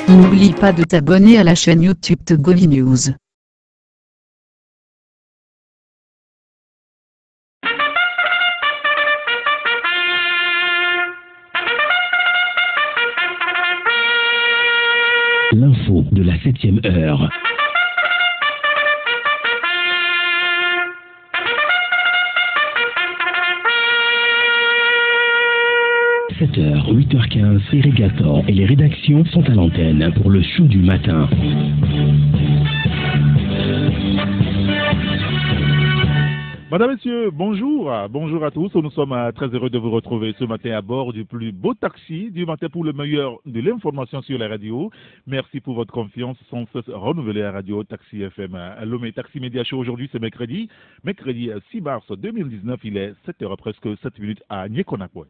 N'oublie pas de t'abonner à la chaîne YouTube Togovi News. L'info de la 7e heure. « 7h, 8h15, Irrigator et les rédactions sont à l'antenne pour le show du matin. » Madame, Messieurs, bonjour. Bonjour à tous. Nous sommes très heureux de vous retrouver ce matin à bord du plus beau taxi du matin pour le meilleur de l'information sur la radio. Merci pour votre confiance sans cesse renouvelée à Radio Taxi FM. Lomé Taxi Média Show aujourd'hui, c'est mercredi 6 mars 2019. Il est 7h presque 7 minutes à Niekonakwe.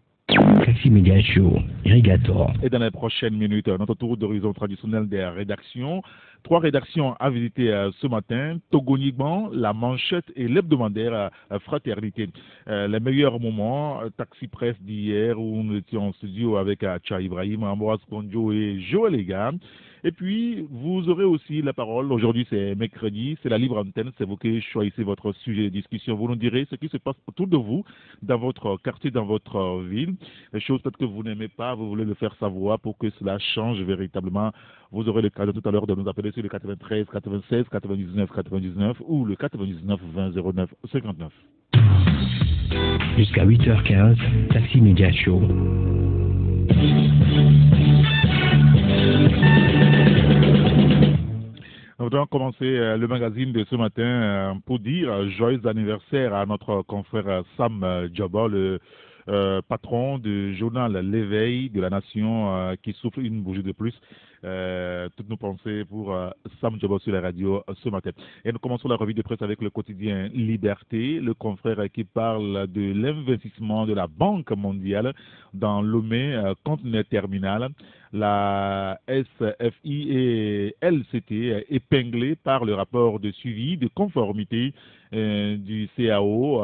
Taxi Média Show, Irrigator. Et dans les prochaines minutes, notre tour d'horizon traditionnel des rédactions. 3 rédactions à visiter ce matin. Togo Nigban, La Manchette et l'hebdomadaire Fraternité. Les meilleurs moments, Taxi Presse d'hier où nous étions en studio avec Tcha Ibrahim, Ambroise Konjo et Joël Egan. Et puis, vous aurez aussi la parole. Aujourd'hui, c'est mercredi, c'est la libre antenne. C'est vous qui choisissez votre sujet de discussion. Vous nous direz ce qui se passe autour de vous, dans votre quartier, dans votre ville. Les choses peut-être que vous n'aimez pas, vous voulez le faire savoir pour que cela change véritablement. Vous aurez le cadeau tout à l'heure de nous appeler sur le 93 96 99 99 ou le 99 20 09 59. Jusqu'à 8h15, Taxi Média Show. Nous allons commencer le magazine de ce matin pour dire joyeux anniversaire à notre confrère Sam Djaba, le patron du journal L'Éveil de la Nation qui souffle une bougie de plus. Toutes nos pensées pour Sam Djaba sur la radio ce matin. Et nous commençons la revue de presse avec le quotidien Liberté, le confrère qui parle de l'investissement de la Banque mondiale dans Lomé conteneur terminal. La SFI et LCT épinglés par le rapport de suivi de conformité du CAO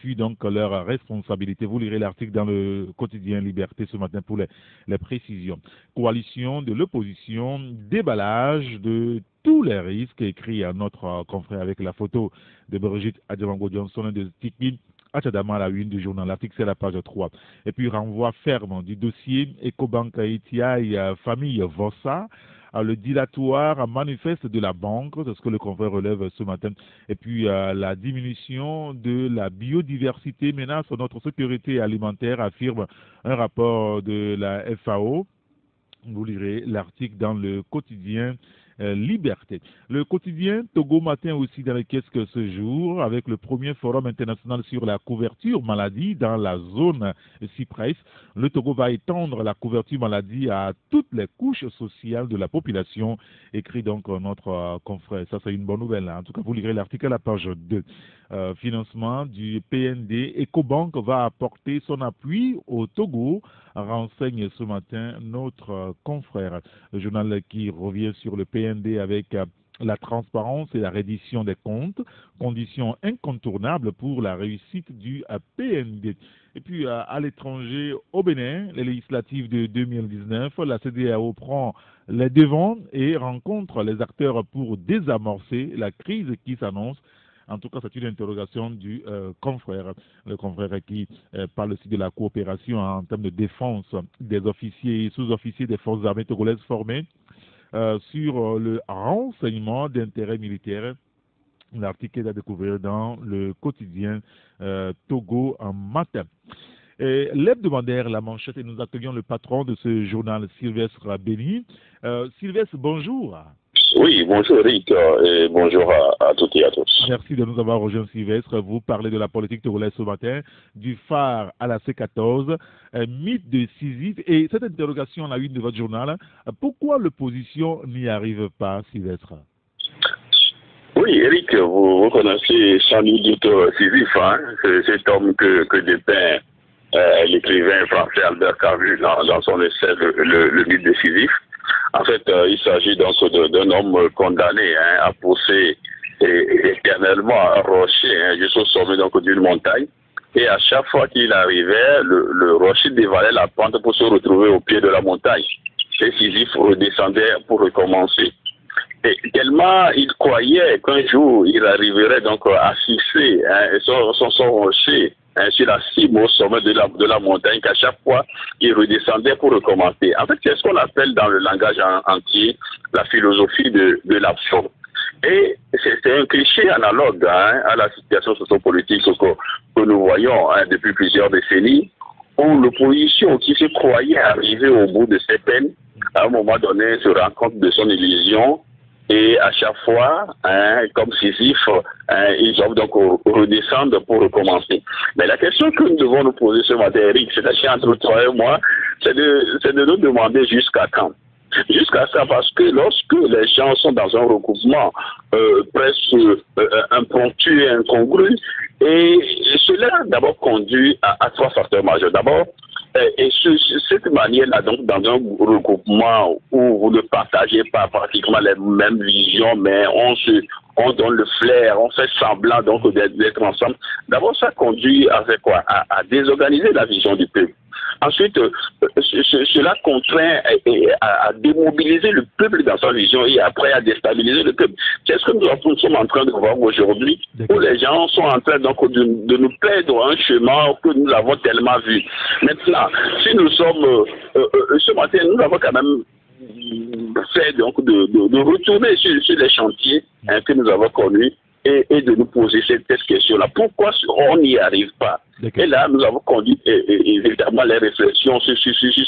fut donc leur responsabilité. Vous lirez l'article dans le quotidien Liberté ce matin pour les précisions. Coalition de l'opposition, déballage de tous les risques, écrit à notre confrère avec la photo de Brigitte Adjamango Johnson et de Tikbi Achadama à la une du journal. L'article, c'est la page 3. Et puis, renvoi ferme du dossier Ecobank Haïti famille Vossa. Le dilatoire manifeste de la banque, c'est ce que le confrère relève ce matin. Et puis, la diminution de la biodiversité menace notre sécurité alimentaire, affirme un rapport de la FAO. Vous lirez l'article dans le quotidien Liberté. Le quotidien Togo Matin aussi dans les caisses que ce jour, avec le premier forum international sur la couverture maladie dans la zone Cypress. Le Togo va étendre la couverture maladie à toutes les couches sociales de la population, écrit donc notre confrère. Ça, c'est une bonne nouvelle. En tout cas, vous lirez l'article à la page 2. Financement du PND. Ecobank va apporter son appui au Togo, renseigne ce matin notre confrère. Le journal qui revient sur le PND avec la transparence et la reddition des comptes, conditions incontournables pour la réussite du PND. Et puis à l'étranger, au Bénin, les législatives de 2019, la CEDEAO prend les devants et rencontre les acteurs pour désamorcer la crise qui s'annonce. En tout cas, c'est une interrogation du confrère, le confrère qui parle aussi de la coopération en termes de défense des officiers et sous-officiers des forces armées togolaises formés sur le renseignement d'intérêt militaire. L'article est à découvrir dans le quotidien Togo en matin. L'hebdomadaire La Manchette, et nous accueillons le patron de ce journal, Sylvestre Béni. Sylvestre, bonjour. Oui, bonjour Eric et bonjour à toutes et à tous. Merci de nous avoir rejoint, Sylvestre. Vous parlez de la politique togolaise ce matin, du phare à la C14, mythe de Sisyphe. Et cette interrogation, la une de votre journal, pourquoi l'opposition n'y arrive pas, Sylvestre? Oui, Eric, vous connaissez sans doute Sisyphe, hein, c'est cet homme que dépeint l'écrivain français Albert Camus dans son essai Le mythe de Sisyphe. En fait, il s'agit donc d'un homme condamné à pousser éternellement un rocher jusqu'au sommet d'une montagne. Et à chaque fois qu'il arrivait, le rocher dévalait la pente pour se retrouver au pied de la montagne. Et Sisyphe redescendait pour recommencer. Et tellement il croyait qu'un jour il arriverait donc à fixer son rocher sur la cime au sommet de la montagne, qu'à chaque fois il redescendait pour recommencer. En fait, c'est ce qu'on appelle dans le langage entier la philosophie de l'absurde. Et c'est un cliché analogue à la situation sociopolitique que nous voyons depuis plusieurs décennies, où l'opposition qui se croyait arriver au bout de ses peines, à un moment donné, se rend compte de son illusion. Et à chaque fois, comme Sisyphe, ils doivent donc redescendre pour recommencer. Mais la question que nous devons nous poser ce matin, Eric, c'est-à-dire entre toi et moi, c'est de nous demander jusqu'à quand. Jusqu'à ça, parce que lorsque les gens sont dans un regroupement presque impromptu et incongru, et cela d'abord conduit à trois facteurs majeurs. D'abord, et cette manière-là, donc, dans un regroupement où vous ne partagez pas pratiquement les mêmes visions, mais on donne le flair, on fait semblant donc d'être ensemble. D'abord, ça conduit à faire quoi? À désorganiser la vision du peuple. Ensuite, cela contraint à démobiliser le peuple dans sa vision et après à déstabiliser le peuple. C'est ce que nous sommes en train de voir aujourd'hui, où les gens sont en train donc de nous perdre un chemin que nous avons tellement vu. Maintenant, si nous sommes, ce matin, nous avons quand même fait donc de retourner sur les chantiers que nous avons connus et de nous poser cette question-là. Pourquoi on n'y arrive pas? Et là, nous avons conduit évidemment les réflexions sur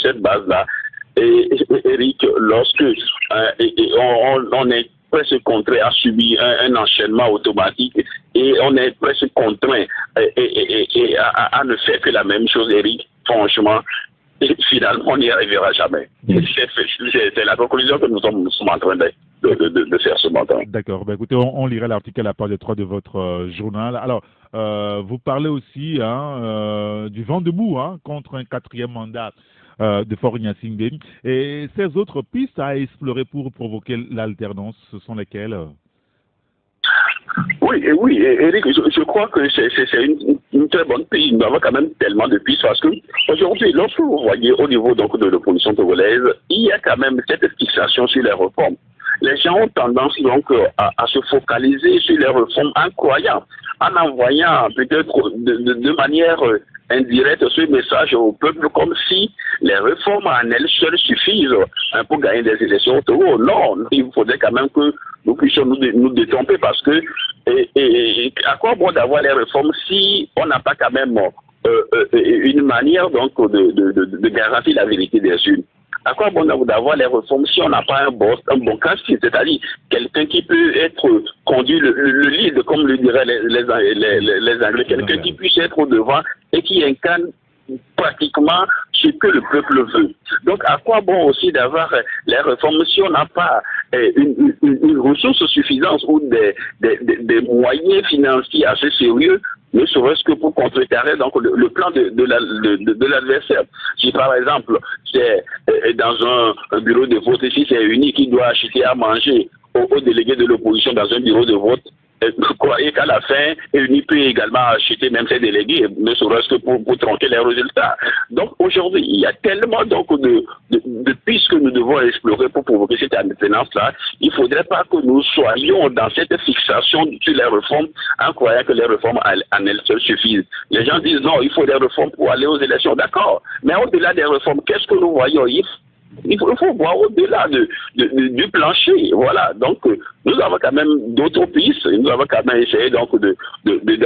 cette base-là. Et Eric, lorsque on est presque contraint à subir un enchaînement automatique et on est presque contraint à ne faire que la même chose, Eric, franchement, finalement, on n'y arrivera jamais. C'est la conclusion que nous sommes en train de faire ce matin. D'accord. Ben, écoutez, on lira l'article à la page 3 de votre journal. Alors, vous parlez aussi du vent debout contre un quatrième mandat de Faure Gnassingbé. Et ces autres pistes à explorer pour provoquer l'alternance, ce sont lesquelles? Oui, Eric, je crois que c'est une très bonne piste. Nous avons quand même tellement de pistes parce que aujourd'hui, lorsque vous voyez au niveau donc de l'opposition togolaise, il y a quand même cette fixation sur les réformes. Les gens ont tendance donc à se focaliser sur les réformes en croyant, en envoyant peut-être de manière indirecte ce message au peuple comme si les réformes en elles seules suffisent pour gagner des élections au Togo. Non, il faudrait quand même que nous puissions nous détromper parce que à quoi bon d'avoir les réformes si on n'a pas quand même une manière donc de garantir la vérité des urnes? À quoi bon d'avoir les réformes si on n'a pas un bon candidat, c'est-à-dire quelqu'un qui peut être conduit le lead, comme le diraient les Anglais, quelqu'un qui puisse être au devant et qui incarne pratiquement ce que le peuple veut. Donc, à quoi bon aussi d'avoir les réformes si on n'a pas une ressource suffisante ou des moyens financiers assez sérieux, ne serait-ce que pour contrecarrer donc le plan de l'adversaire. Si par exemple, c'est dans un bureau de vote, si c'est UNI qui doit acheter à manger aux délégués de l'opposition dans un bureau de vote, vous croyez qu'à la fin, UNI peut également acheter même ses délégués, ne serait-ce que pour tronquer les résultats. Donc aujourd'hui, il y a tellement donc de pistes que nous devons explorer pour provoquer cette alternance-là. Il ne faudrait pas que nous soyons dans cette fixation sur les réformes en croyant que les réformes en elles seules suffisent. Les gens disent non, il faut des réformes pour aller aux élections. D'accord, mais au-delà des réformes, qu'est-ce que nous voyons? Il faut voir au-delà du plancher. Voilà. Donc, nous avons quand même d'autres pistes. Nous avons quand même essayé donc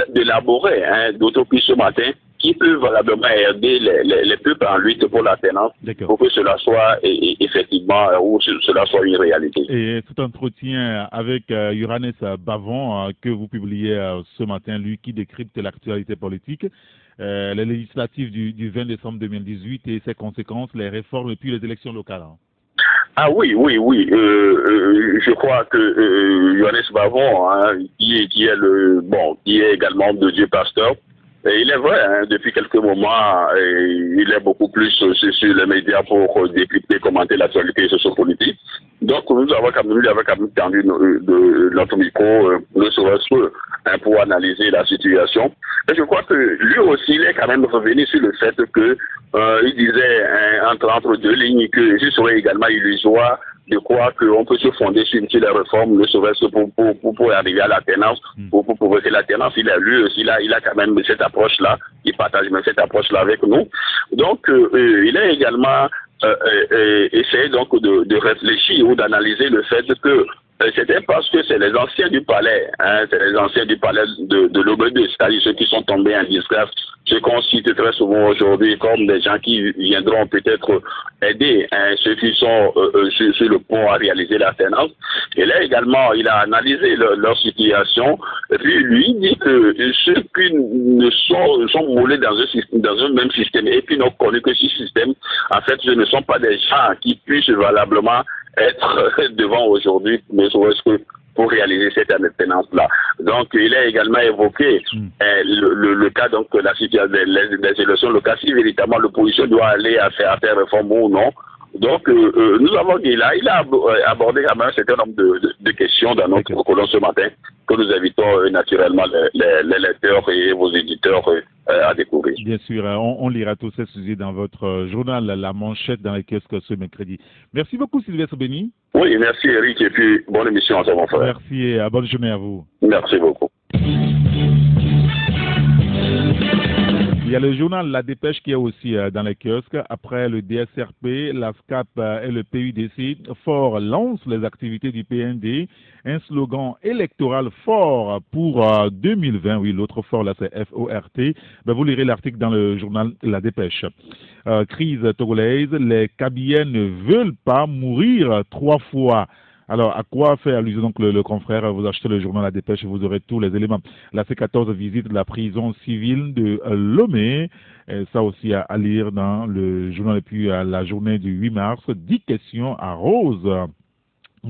d'élaborer d'autres pistes ce matin qui peuvent valablement aider les peuples en lutte pour l'alternance pour que cela soit effectivement ou cela soit une réalité. Et tout entretien avec Yohannes Bavon que vous publiez ce matin, lui qui décrypte l'actualité politique, les législatives du 20 décembre 2018 et ses conséquences, les réformes et puis les élections locales. Ah oui. Je crois que Yohannes Bavon, qui est également de Dieu pasteur, Et il est vrai, hein, depuis quelques moments, il est beaucoup plus sur les médias pour décrypter, commenter l'actualité sociopolitique. Donc, nous avons quand même tendu notre micro, ne serait-ce que pour analyser la situation. Et je crois que lui aussi, il est quand même revenu sur le fait que il disait entre deux lignes que ce serait également illusoire de croire qu'on peut se fonder sur les réformes, ne serait-ce que pour arriver à l'alternance, pour progresser l'alternance. Lui aussi, il a quand même cette approche-là, il partage même cette approche-là avec nous. Donc, il a également essayé donc de réfléchir ou d'analyser le fait que c'était parce que c'est les anciens du palais, hein, c'est les anciens du palais de l'OB2, c'est-à-dire ceux qui sont tombés en disgrâce, ceux qu'on cite très souvent aujourd'hui comme des gens qui viendront peut-être aider ceux qui sont sur le pont à réaliser l'alternance. Et là également, il a analysé leur situation, et puis lui il dit que ceux qui ne sont moulés dans un même système et qui n'ont connu que ce système, en fait, ce ne sont pas des gens qui puissent valablement être devant aujourd'hui, mais serait-ce que pour réaliser cette alternance-là. Donc, il a également évoqué le cas, donc, la situation des élections locales, si véritablement l'opposition doit aller à faire réforme ou non. Donc, nous avons dit là, il a abordé quand même un certain nombre de questions dans notre colonne ce matin, que nous invitons naturellement les lecteurs et vos éditeurs à découvrir. Bien sûr, on lira tous ces sujets dans votre journal, la manchette dans les kiosques ce mercredi. Merci beaucoup Sylvestre Béni. Oui, merci Eric, et puis bonne émission à mon frère. Merci et bonne journée à vous. Merci beaucoup. Il y a le journal La Dépêche qui est aussi dans les kiosques. Après le DSRP, la SCAP et le PUDC, fort lance les activités du PND. Un slogan électoral fort pour 2020. Oui, l'autre fort là c'est FORT. Ben, vous lirez l'article dans le journal La Dépêche. Crise togolaise, les Kabyens ne veulent pas mourir 3 fois. Alors, à quoi fait allusion donc le confrère? Vous achetez le journal La Dépêche et vous aurez tous les éléments. La C14 visite la prison civile de Lomé. Et ça aussi à lire dans le journal. Et puis, à la journée du 8 mars, 10 questions à Rose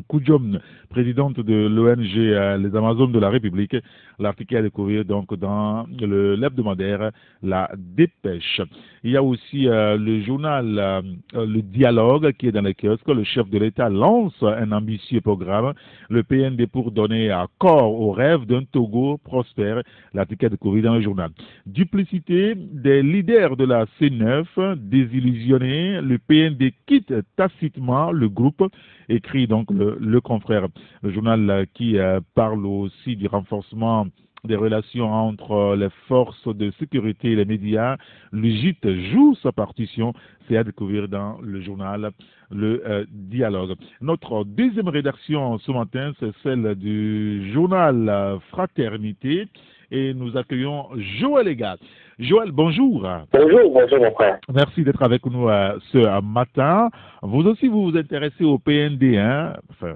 Koudjom, présidente de l'ONG Les Amazones de la République. L'article à découvrir donc dans l'hebdomadaire La Dépêche. Il y a aussi le journal Le Dialogue qui est dans les kiosques. Le chef de l'État lance un ambitieux programme, le PND, pour donner corps au rêve d'un Togo prospère. L'article à découvrir dans le journal. Duplicité des leaders de la C9 désillusionnés. Le PND quitte tacitement le groupe, écrit donc le confrère. Le journal qui parle aussi du renforcement des relations entre les forces de sécurité et les médias. Le GIT joue sa partition. C'est à découvrir dans le journal Le Dialogue. Notre deuxième rédaction ce matin, c'est celle du journal Fraternité. Et nous accueillons Joël Egat. Joël, bonjour. Bonjour mon frère. Merci d'être avec nous ce matin. Vous aussi, vous vous intéressez au PND, hein? Enfin,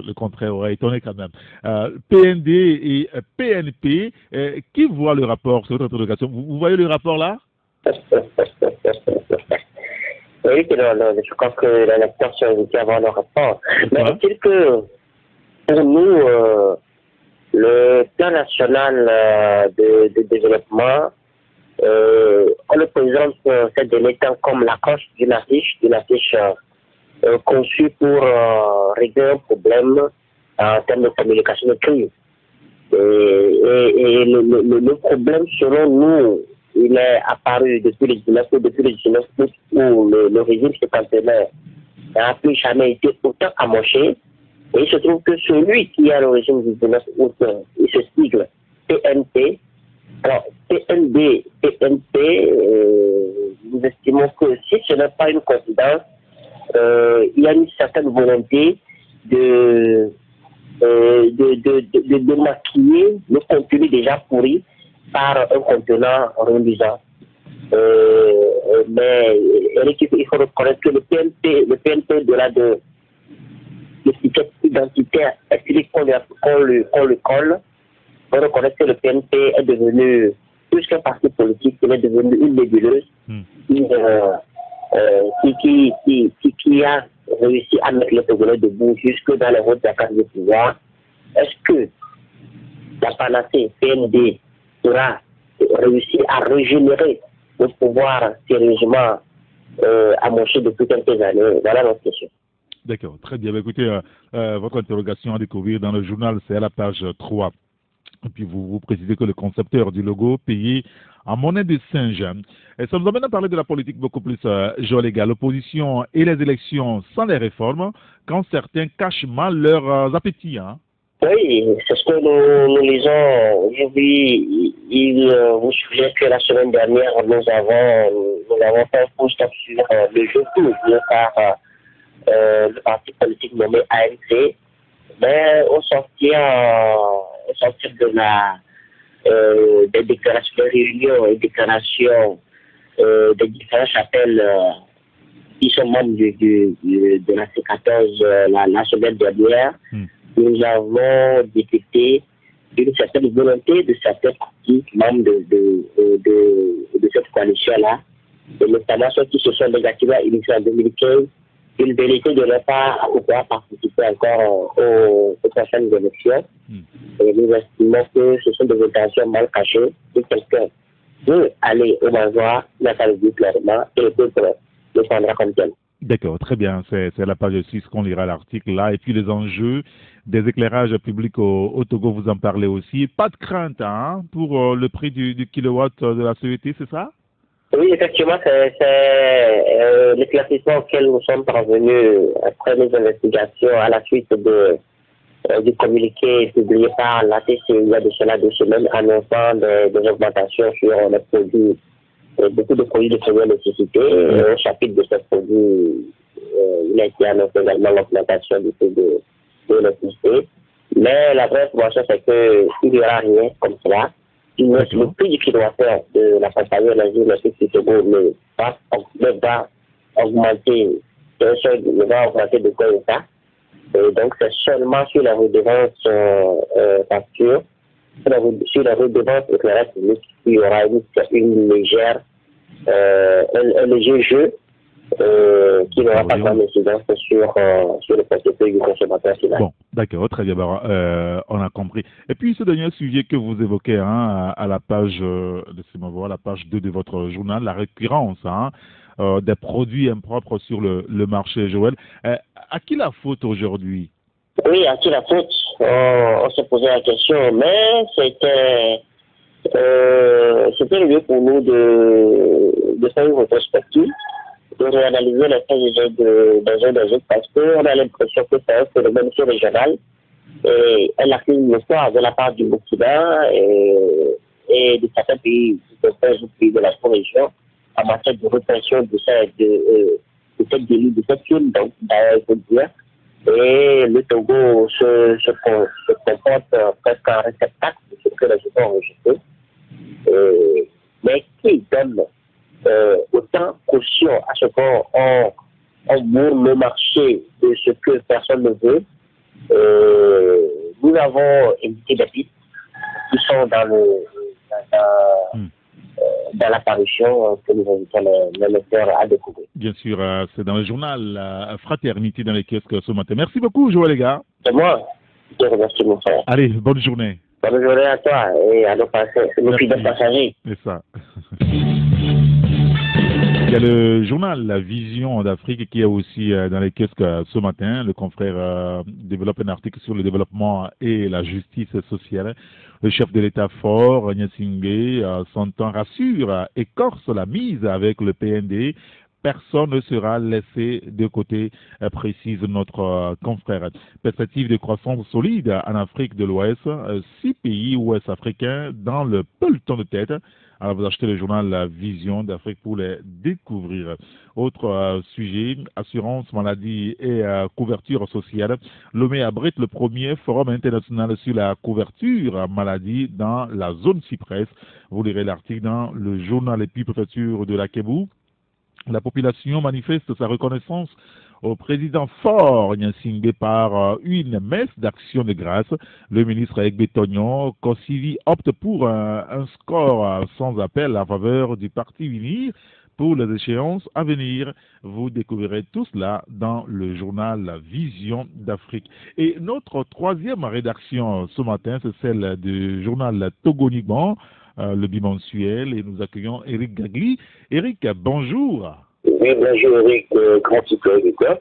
le contraire aurait étonné quand même. PND et PNP, qui voit le rapport sur votre interrogation? Vous voyez le rapport là? Oui, je crois que la lecture sont invités à voir le rapport. Mais est-il que pour nous, le plan national de développement, on le présente ces derniers temps comme l'approche d'une affiche conçue pour régler un problème en termes de communication de crise. Et le problème, selon nous, il est apparu depuis le 19 août où le régime septentrional n'a plus jamais été autant amoché. Et il se trouve que celui qui est à l'origine du 19 août, il se sigle PNP. Alors, PND, PNP, nous estimons que si ce n'est pas une coïncidence, il y a une certaine volonté de maquiller le contenu déjà pourri par un contenant reluisant. Mais il faut reconnaître que le PNP au-delà de l'étiquette identitaire ethnique qu'on lui colle, on reconnaît que le PNP est devenu plus qu'un parti politique, il est devenu une nébuleuse qui a réussi à mettre le Togolais debout jusque dans les hautes vacances du pouvoir. Est-ce que la panacée PND sera réussi à régénérer le pouvoir sérieusement amoché depuis quelques années? Voilà notre question. D'accord, très bien. Écoutez, votre interrogation à découvrir dans le journal, c'est à la page 3. Et puis vous précisez que le concepteur du logo payé en monnaie de singe. Et ça nous amène à parler de la politique beaucoup plus géolégal. L'opposition et les élections sans les réformes, quand certains cachent mal leurs appétits. Hein. Oui, c'est ce que nous lisons. Aujourd'hui, il vous souvenez que la semaine dernière, nous avons fait un post sur le jeu joué par le parti politique nommé ANC. Mais au sortir de des déclarations, des réunions et déclarations des différents chapelles qui sont membres de la C14 la semaine dernière, nous avons détecté une certaine volonté de certains partis membres de cette coalition-là, et notamment ceux qui se sont négativement initiés en 2015, une vérité de ne pas pouvoir participer encore aux prochaines élections. Et nous estimons que ce sont des intentions mal cachées. Si quelqu'un veut aller au manoir, il n'a pas le but clairement et le peuple le prendra comme tel. D'accord, très bien. C'est à la page 6 qu'on lira l'article là. Et puis les enjeux des éclairages publics au Togo, vous en parlez aussi. Pas de crainte hein, pour le prix du kilowatt de la CET, c'est ça? Oui, effectivement, c'est l'éclaircissement auquel nous sommes parvenus après les investigations à la suite du communiqué publié par la TCI il y a de cela 2 semaines annonçant des augmentations sur les produits, beaucoup de produits de première nécessité. Au chapitre de ces produits, il a été annoncé également l'augmentation du prix de l'électricité. Mais la vraie information, c'est qu'il n'y aura rien comme cela. Le prix du kilowattheure de la compagnie énergie électrique du Togo ne va augmenter, ne va augmenter de quoi ça. Et donc c'est seulement sur la redevance facture, sur la redevance éclairage public, il y aura une légère, un léger jeu qui n'aura pas vraiment d'incidence sur le portefeuille du consommateur final. Bon, d'accord, très bien, on a compris. Et puis ce dernier sujet que vous évoquez hein, à la page, laissez-moi voir, la page 2 de votre journal, la récurrence hein, des produits impropres sur le marché, Joël. À qui la faute aujourd'hui? Oui, à qui la faute? On s'est posé la question, mais c'était le lieu pour nous de faire une rétrospective, de réanalyser les faits des uns des autres, parce qu'on a l'impression que c'est un phénomène régional et elle a fait une histoire de la part du Burkina et de certains pays de la sous-région en matière de répression de cette délit, de cette film, donc d'ailleurs il faut dire. Et le Togo se comporte presque en réceptacle de ce que les gens ont rejeté. Mais qui donne autant caution à ce qu'on bourre le marché de ce que personne ne veut? Nous avons indiqué des pistes qui sont dans l'apparition que nous invitons les lecteurs à découvrir. Bien sûr, c'est dans le journal Fraternité dans les kiosques ce matin. Merci beaucoup, Joël, les gars. C'est moi. Je te remercie, mon frère. Allez, bonne journée. Bonne journée à toi et à nos fidèles passagers. C'est ça. Il y a le journal La Vision d'Afrique qui est aussi dans les kiosques ce matin. Le confrère développe un article sur le développement et la justice sociale. Le chef de l'État fort, Gnassingbé, son temps rassure, écorce la mise avec le PND. Personne ne sera laissé de côté, précise notre confrère. Perspective de croissance solide en Afrique de l'Ouest, 6 pays ouest africains dans le peloton de tête. Alors vous achetez le journal La Vision d'Afrique pour les découvrir. Autre sujet, assurance maladie et couverture sociale. Lomé abrite le premier forum international sur la couverture maladie dans la zone Cyprès. Vous lirez l'article dans le journal Épi-Préfecture de la Kébou. La population manifeste sa reconnaissance au président fort Gnassingbé par une messe d'action de grâce. Le ministre Egbe Tognon Kosivi opte pour un score sans appel en faveur du parti Unir pour les échéances à venir. Vous découvrirez tout cela dans le journal La Vision d'Afrique. Et notre troisième rédaction ce matin, c'est celle du journal Togo Nigban. le bimensuel, et nous accueillons Eric Gagli. Eric, bonjour. Oui, bonjour Eric, grand citoyen d'État.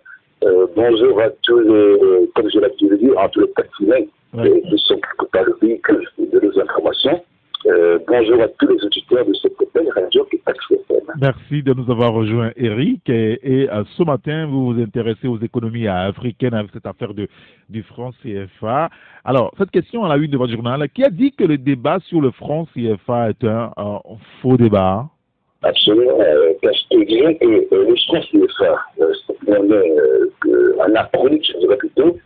Bonjour à tous les, comme je l'ai l'habitude de dire, à tous les patinets qui sont par le véhicule de nos informations. Bonjour à tous les auditeurs de cette belle radio qui est Pax FM. Merci de nous avoir rejoint, Eric. Et ce matin, vous vous intéressez aux économies africaines avec cette affaire du franc CFA. Alors, cette question à la une de votre journal, qui a dit que le débat sur le franc CFA est un faux débat? Absolument, parce que disons que le franc CFA, c'est un acronyme, je dirais plutôt,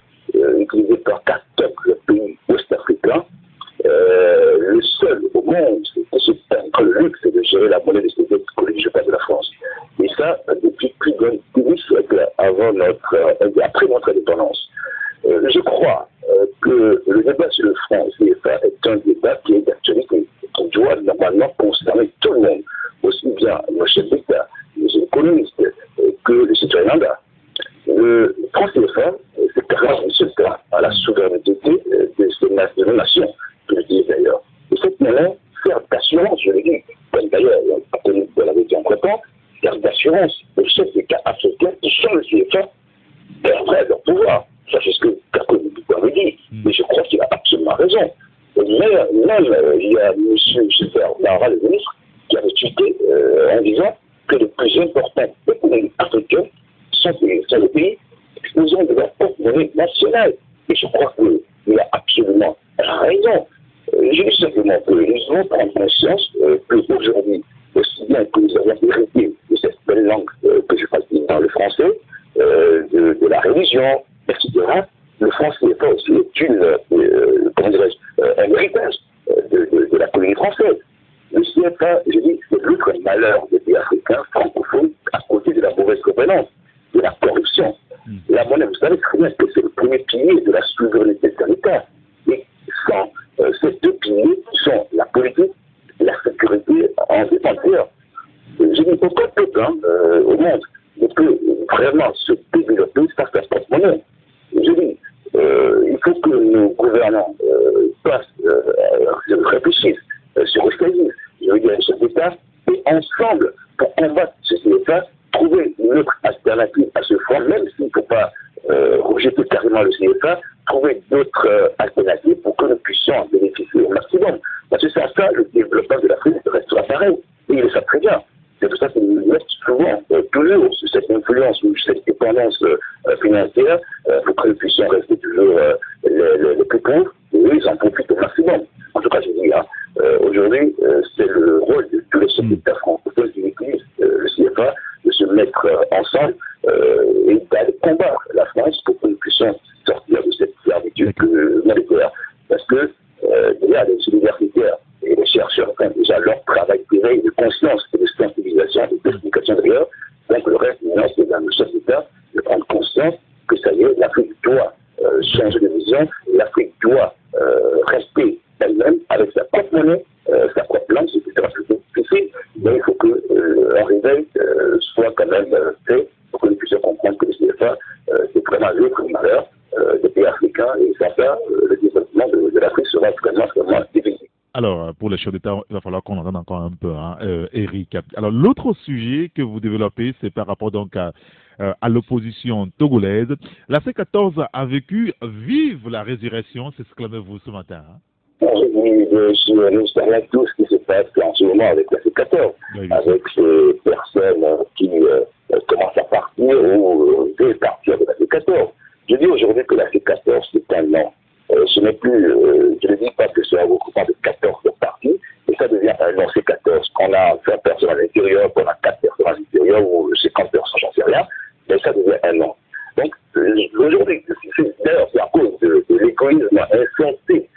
utilisé par 14 pays ouest-africains. Le seul au monde, c'est le luxe, c'est de gérer la monnaie de ces dettes collective de la France. Et ça, depuis plus d'un demi-siècle après notre indépendance. Je crois que le débat sur le franc CFA est un débat qui est d'actualité, qui doit normalement concerner tout le monde, aussi bien nos chefs d'État, les économistes, que les citoyens lambda. Le franc CFA, c'est carrément un insultant à la souveraineté de ces nations, je le dis d'ailleurs. Et cette monnaie sert d'assurance, je le dis, comme d'ailleurs, on l'avait dit en temps, sert d'assurance aux chefs d'État africains qui sont le CFA perdrait leur pouvoir. Ça, c'est ce que Kako me dit. Mais je crois qu'il a absolument raison. Mais même, il y a M. Lara, le ministre, qui avait tweeté en disant que les plus importants économies africaines sont les pays exposant de leur propre monnaie nationale. Et je crois qu'il a absolument raison. Je dis simplement que nous devons prendre conscience qu'aujourd'hui, aussi bien que nous avons hérité de cette belle langue que je parle dans le français, de la religion, etc., le français CFA aussi est un héritage de la colonie française. Le CFA, je dis, c'est l'autre malheur des pays africains francophones à côté de la mauvaise gouvernance, de la corruption. La monnaie, vous savez très bien que c'est le premier pilier de la souveraineté sanitaire. Et sans ces deux piliers qui sont la politique et la sécurité en défenseur, je dis aucun peuple au monde ne peut vraiment se développer sans sa propre monnaie. Je dis, il faut que nos gouvernants réfléchissent sur ce qu'ils disent. Je veux dire, les chefs d'État, et ensemble, pour combattre ce CFA, trouver une autre alternative à ce fonds, même s'il ne faut pas rejeter carrément le CFA, trouver d'autres alternatives pour que nous puissions en bénéficier au maximum. Parce que c'est à ça, le développement de l'Afrique restera pareil. Et il le savent très bien. C'est pour ça que nous mettons souvent, toujours, cette influence ou cette dépendance financière pour que nous puissions rester toujours les plus pauvres, et eux, ils en profitent au maximum. En tout cas, je dis, aujourd'hui, c'est le rôle de tous les chefs d'État francophones qui utilisent le CFA de se mettre ensemble et d'aller combattre la France pour que nous puissions sortir de cette servitude monétaire. Parce que déjà, les universitaires et les chercheurs font déjà leur travail d'éveil, de conscience et de sensibilisation et d'explication d'ailleurs. Donc le reste, c'est dans le chef d'État de prendre conscience que ça y est, l'Afrique doit changer de vision, l'Afrique doit rester elle-même avec sa propre monnaie, sa propre langue, c'est plus difficile, mais il faut que un réveil soit quand même fait pour que nous puissions comprendre que le CFA, c'est vraiment l'autre malheur des pays africains, et ça, le développement de l'Afrique sera vraiment difficile. Alors, pour les chefs d'État, il va falloir qu'on entende encore un peu, Eric. Alors, l'autre sujet que vous développez, c'est par rapport donc à l'opposition togolaise. La C14 a vécu vive la résurrection, s'exclamez-vous ce matin. Oui, nous savons tout ce qui se passe en ce moment avec la C14, avec ces personnes qui commencent à partir ou veulent partir de la C14. Je dis aujourd'hui que la C14, c'est un nom. Ce n'est plus, je ne dis pas que c'est un regroupement de 14 partis, et ça devient un nom C14. Qu'on a 20 personnes à l'intérieur, qu'on a 4 personnes à l'intérieur, ou 50 personnes, j'en sais rien, mais ça devient un nom. Donc, aujourd'hui, d'ailleurs, c'est à cause de l'égoïsme insensé,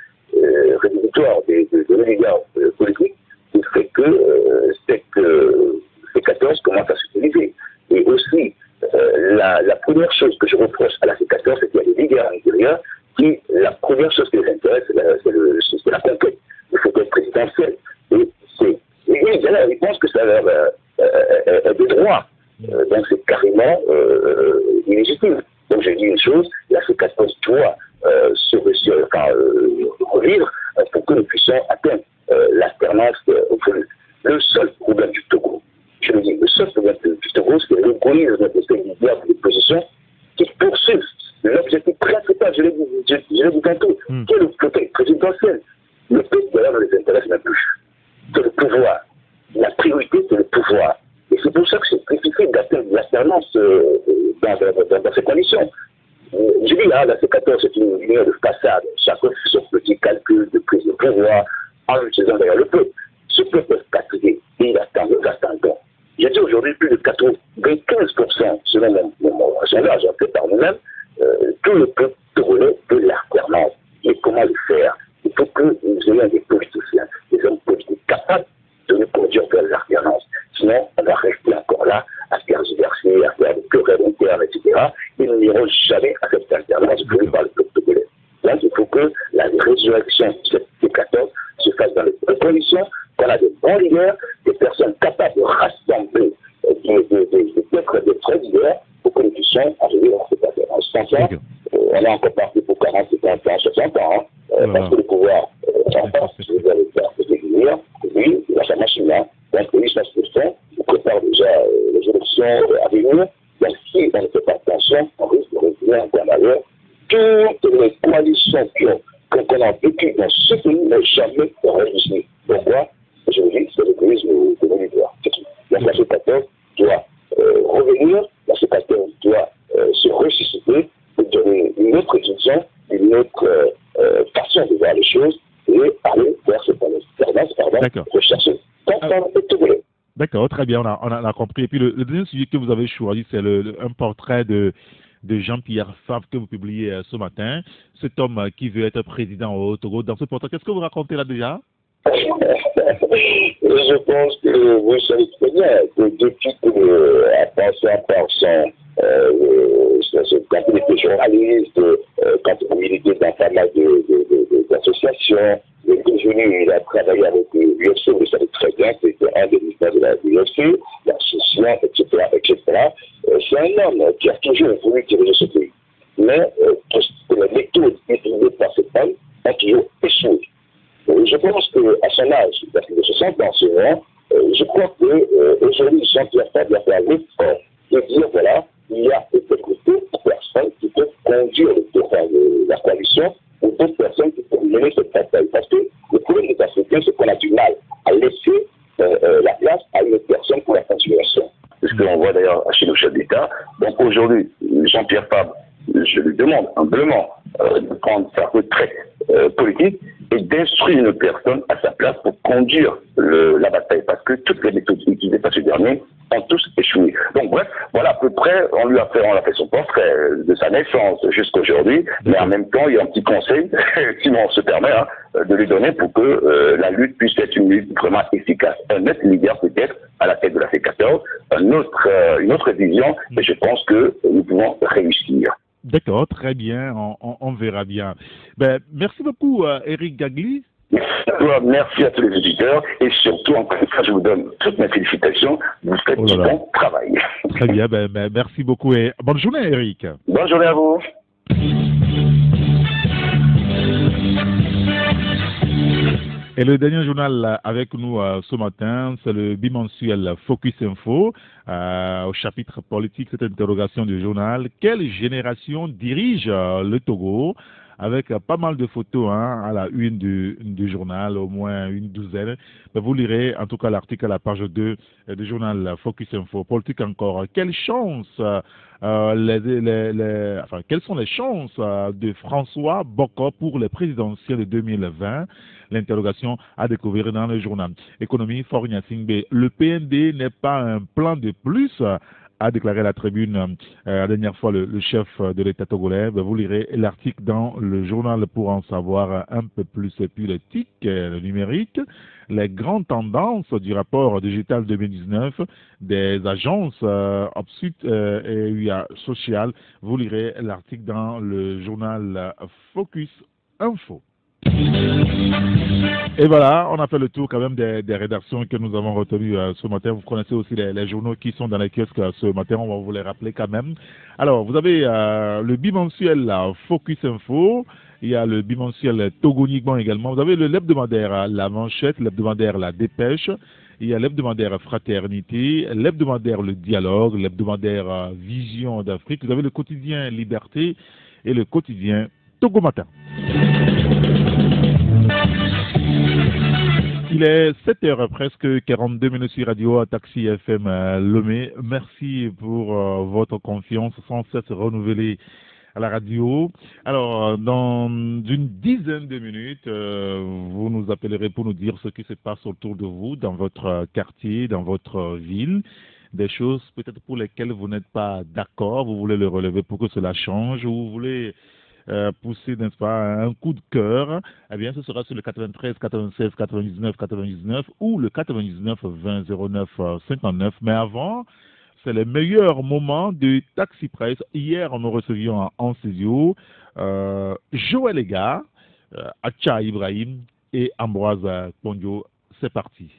rédhibitoire de l'oligarque politique, qui fait que C14 commence à s'utiliser. Et aussi, la première chose que je reproche à la C14, c'est qu'il y a des leaders à l'intérieur qui, la première chose qui les intéresse, c'est la conquête, le fauteuil présidentiel. Et ils pensent que ça leur est de droit. Donc c'est carrément illégitime. Donc j'ai dit une chose, la C14 doit se revivre pour que nous puissions atteindre l'alternance leaders de l'opposition qui poursuivent l'objectif principal, je l'ai dit tantôt, qui est le côté présidentiel. Le peuple d'ailleurs ne les intéresse même plus. C'est le pouvoir. La priorité, c'est le pouvoir. Et c'est pour ça que c'est difficile d'atteindre l'alternance dans ces conditions. Je dis là, la C14, c'est une lumière de façade. Chacun fait son petit calcul de prise de pouvoir en utilisant d'ailleurs le peuple. Ce peuple est fatigué et il attend, nous attendons. J'ai dit aujourd'hui plus de 95% selon mon sondage, en fait par nous-mêmes, tout le peuple togolais de l'alternance. Et comment le faire? Il faut que nous ayons des politiciens, des hommes politiques capables de nous conduire vers l'alternance. Sinon, on va rester encore là, à tergiverser, à faire des querelles internes, etc. Et nous n'irons jamais à cette alternance voulue par le peuple togolais. Donc, il faut que la résurrection de cette C14 se fasse dans les bonnes conditions, qu'on a des bons leaders, des personnes capables de rassembler, d'être des vrais leaders pour que nous puissions arriver dans cette alternance. Sans ça, on est encore parti pour 40, 50 ans, 60 ans, parce que le pouvoir en passe, vous allez faire ce définir, oui, il a sa machine là, donc oui, ça se fait, on prépare déjà les élections à venir, donc si on ne fait pas attention, on risque de revenir encore en arrière. Toutes les coalitions qu'on a vécues dans ce pays n'ont jamais réussi. Pourquoi? Je vous dis, c'est l'égoïsme de nos leaders. La C14 doit revenir, la C14 doit se ressusciter et donner une autre vision, une autre façon de voir les choses et aller vers cette alternance, rechercher D'accord, très bien, on a compris. Et puis le deuxième sujet que vous avez choisi, c'est un portrait de Jean-Pierre Fabre que vous publiez ce matin, cet homme qui veut être président au Togo. Dans ce portrait, qu'est-ce que vous racontez là déjà? Je pense que vous savez très bien que depuis en passant par quand il était journaliste, quand il militait dans pas mal d'associations, il est devenu, il a travaillé avec l'UFC, vous savez très bien que c'était un des ministères de l'UFC, l'association, etc. C'est un homme qui a toujours voulu diriger ce pays. Mais les méthodes utilisées par cet homme ont toujours échoué. Je pense qu'à son âge, parce qu'il a 60 ans en ce moment, je crois qu'aujourd'hui, Jean-Pierre Fabre doit faire l'effort de dire, voilà, il y a peut-être d'autres personnes qui peuvent conduire la coalition ou d'autres personnes qui peuvent mener cette bataille. Parce que le problème des Africains, c'est qu'on a du mal à laisser la place à une personne pour la continuation. C'est ce qu'on voit d'ailleurs chez nos chefs d'État. Donc aujourd'hui, Jean-Pierre Fabre, je lui demande humblement de prendre sa retraite politique et d'instruire une personne à sa place pour conduire la bataille, parce que toutes les méthodes utilisées par ce dernier ont tous échoué. Donc bref, voilà à peu près, on a fait son portrait de sa naissance jusqu'à aujourd'hui, mais en même temps, il y a un petit conseil, si on se permet, de lui donner pour que la lutte puisse être une lutte vraiment efficace. Un autre leader peut-être à la tête de la C14, une autre vision, et je pense que nous pouvons réussir. D'accord, très bien, on verra bien. Merci beaucoup, Eric Gagli. Merci à tous les auditeurs et surtout, encore une fois, je vous donne toutes mes félicitations. Vous faites du bon travail. Très bien, merci beaucoup et bonne journée, Eric. Bonne journée à vous. Et le dernier journal avec nous ce matin, c'est le bimensuel Focus Info. Au chapitre politique, cette interrogation du journal: quelle génération dirige le Togo? Avec pas mal de photos à la une du journal, au moins une douzaine. Vous lirez en tout cas l'article à la page 2 du journal Focus Info. Politique encore. Quelles sont les chances de François Boko pour les présidentielles de 2020? L'interrogation à découvrir dans le journal. Économie, Foreign Singbe. Le PND n'est pas un plan de plus, a déclaré à la tribune la dernière fois le chef de l'État togolais. Vous lirez l'article dans le journal pour en savoir un peu plus. Et puis le TIC, le numérique, les grandes tendances du rapport digital 2019 des agences Opsut et UA Social. Vous lirez l'article dans le journal Focus Info. Et voilà, on a fait le tour quand même des rédactions que nous avons retenues ce matin. Vous connaissez aussi les journaux qui sont dans les kiosques ce matin, on va vous les rappeler quand même. Alors, vous avez le bimensuel Focus Info, il y a le bimensuel Togo Nigban également, vous avez le l'hebdomadaire La Manchette, l'hebdomadaire La Dépêche, il y a l'hebdomadaire Fraternité, l'hebdomadaire Le Dialogue, l'hebdomadaire Vision d'Afrique. Vous avez le quotidien Liberté et le quotidien Togo Matin. Il est 7h presque 42 minutes sur Radio Taxi FM Lomé. Merci pour votre confiance sans cesse renouvelée à la radio. Alors, dans une dizaine de minutes, vous nous appellerez pour nous dire ce qui se passe autour de vous, dans votre quartier, dans votre ville. Des choses peut-être pour lesquelles vous n'êtes pas d'accord, vous voulez le relever pour que cela change, ou vous voulez pousser, n'est-ce pas, un coup de cœur. Eh bien, ce sera sur le 93 96 99 99 ou le 99 20 09 59. Mais avant, c'est les meilleurs moments de Taxi Presse. Hier, nous recevions en studio Joël Ega, Acha Ibrahim et Ambroise Pondio. C'est parti.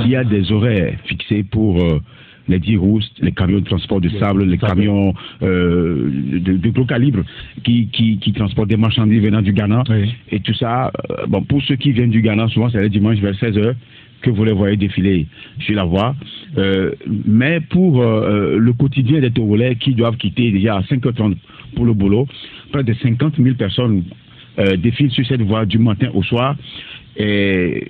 Il y a des horaires fixés pour les 10 rousses, les camions de transport de sable, les camions de gros calibre qui transportent des marchandises venant du Ghana. Oui. Et tout ça, bon, pour ceux qui viennent du Ghana, souvent c'est le dimanche vers 16h que vous les voyez défiler sur la voie. Mais pour le quotidien des Togolais qui doivent quitter déjà à 5h30 pour le boulot, près de 50 000 personnes défilent sur cette voie du matin au soir. Et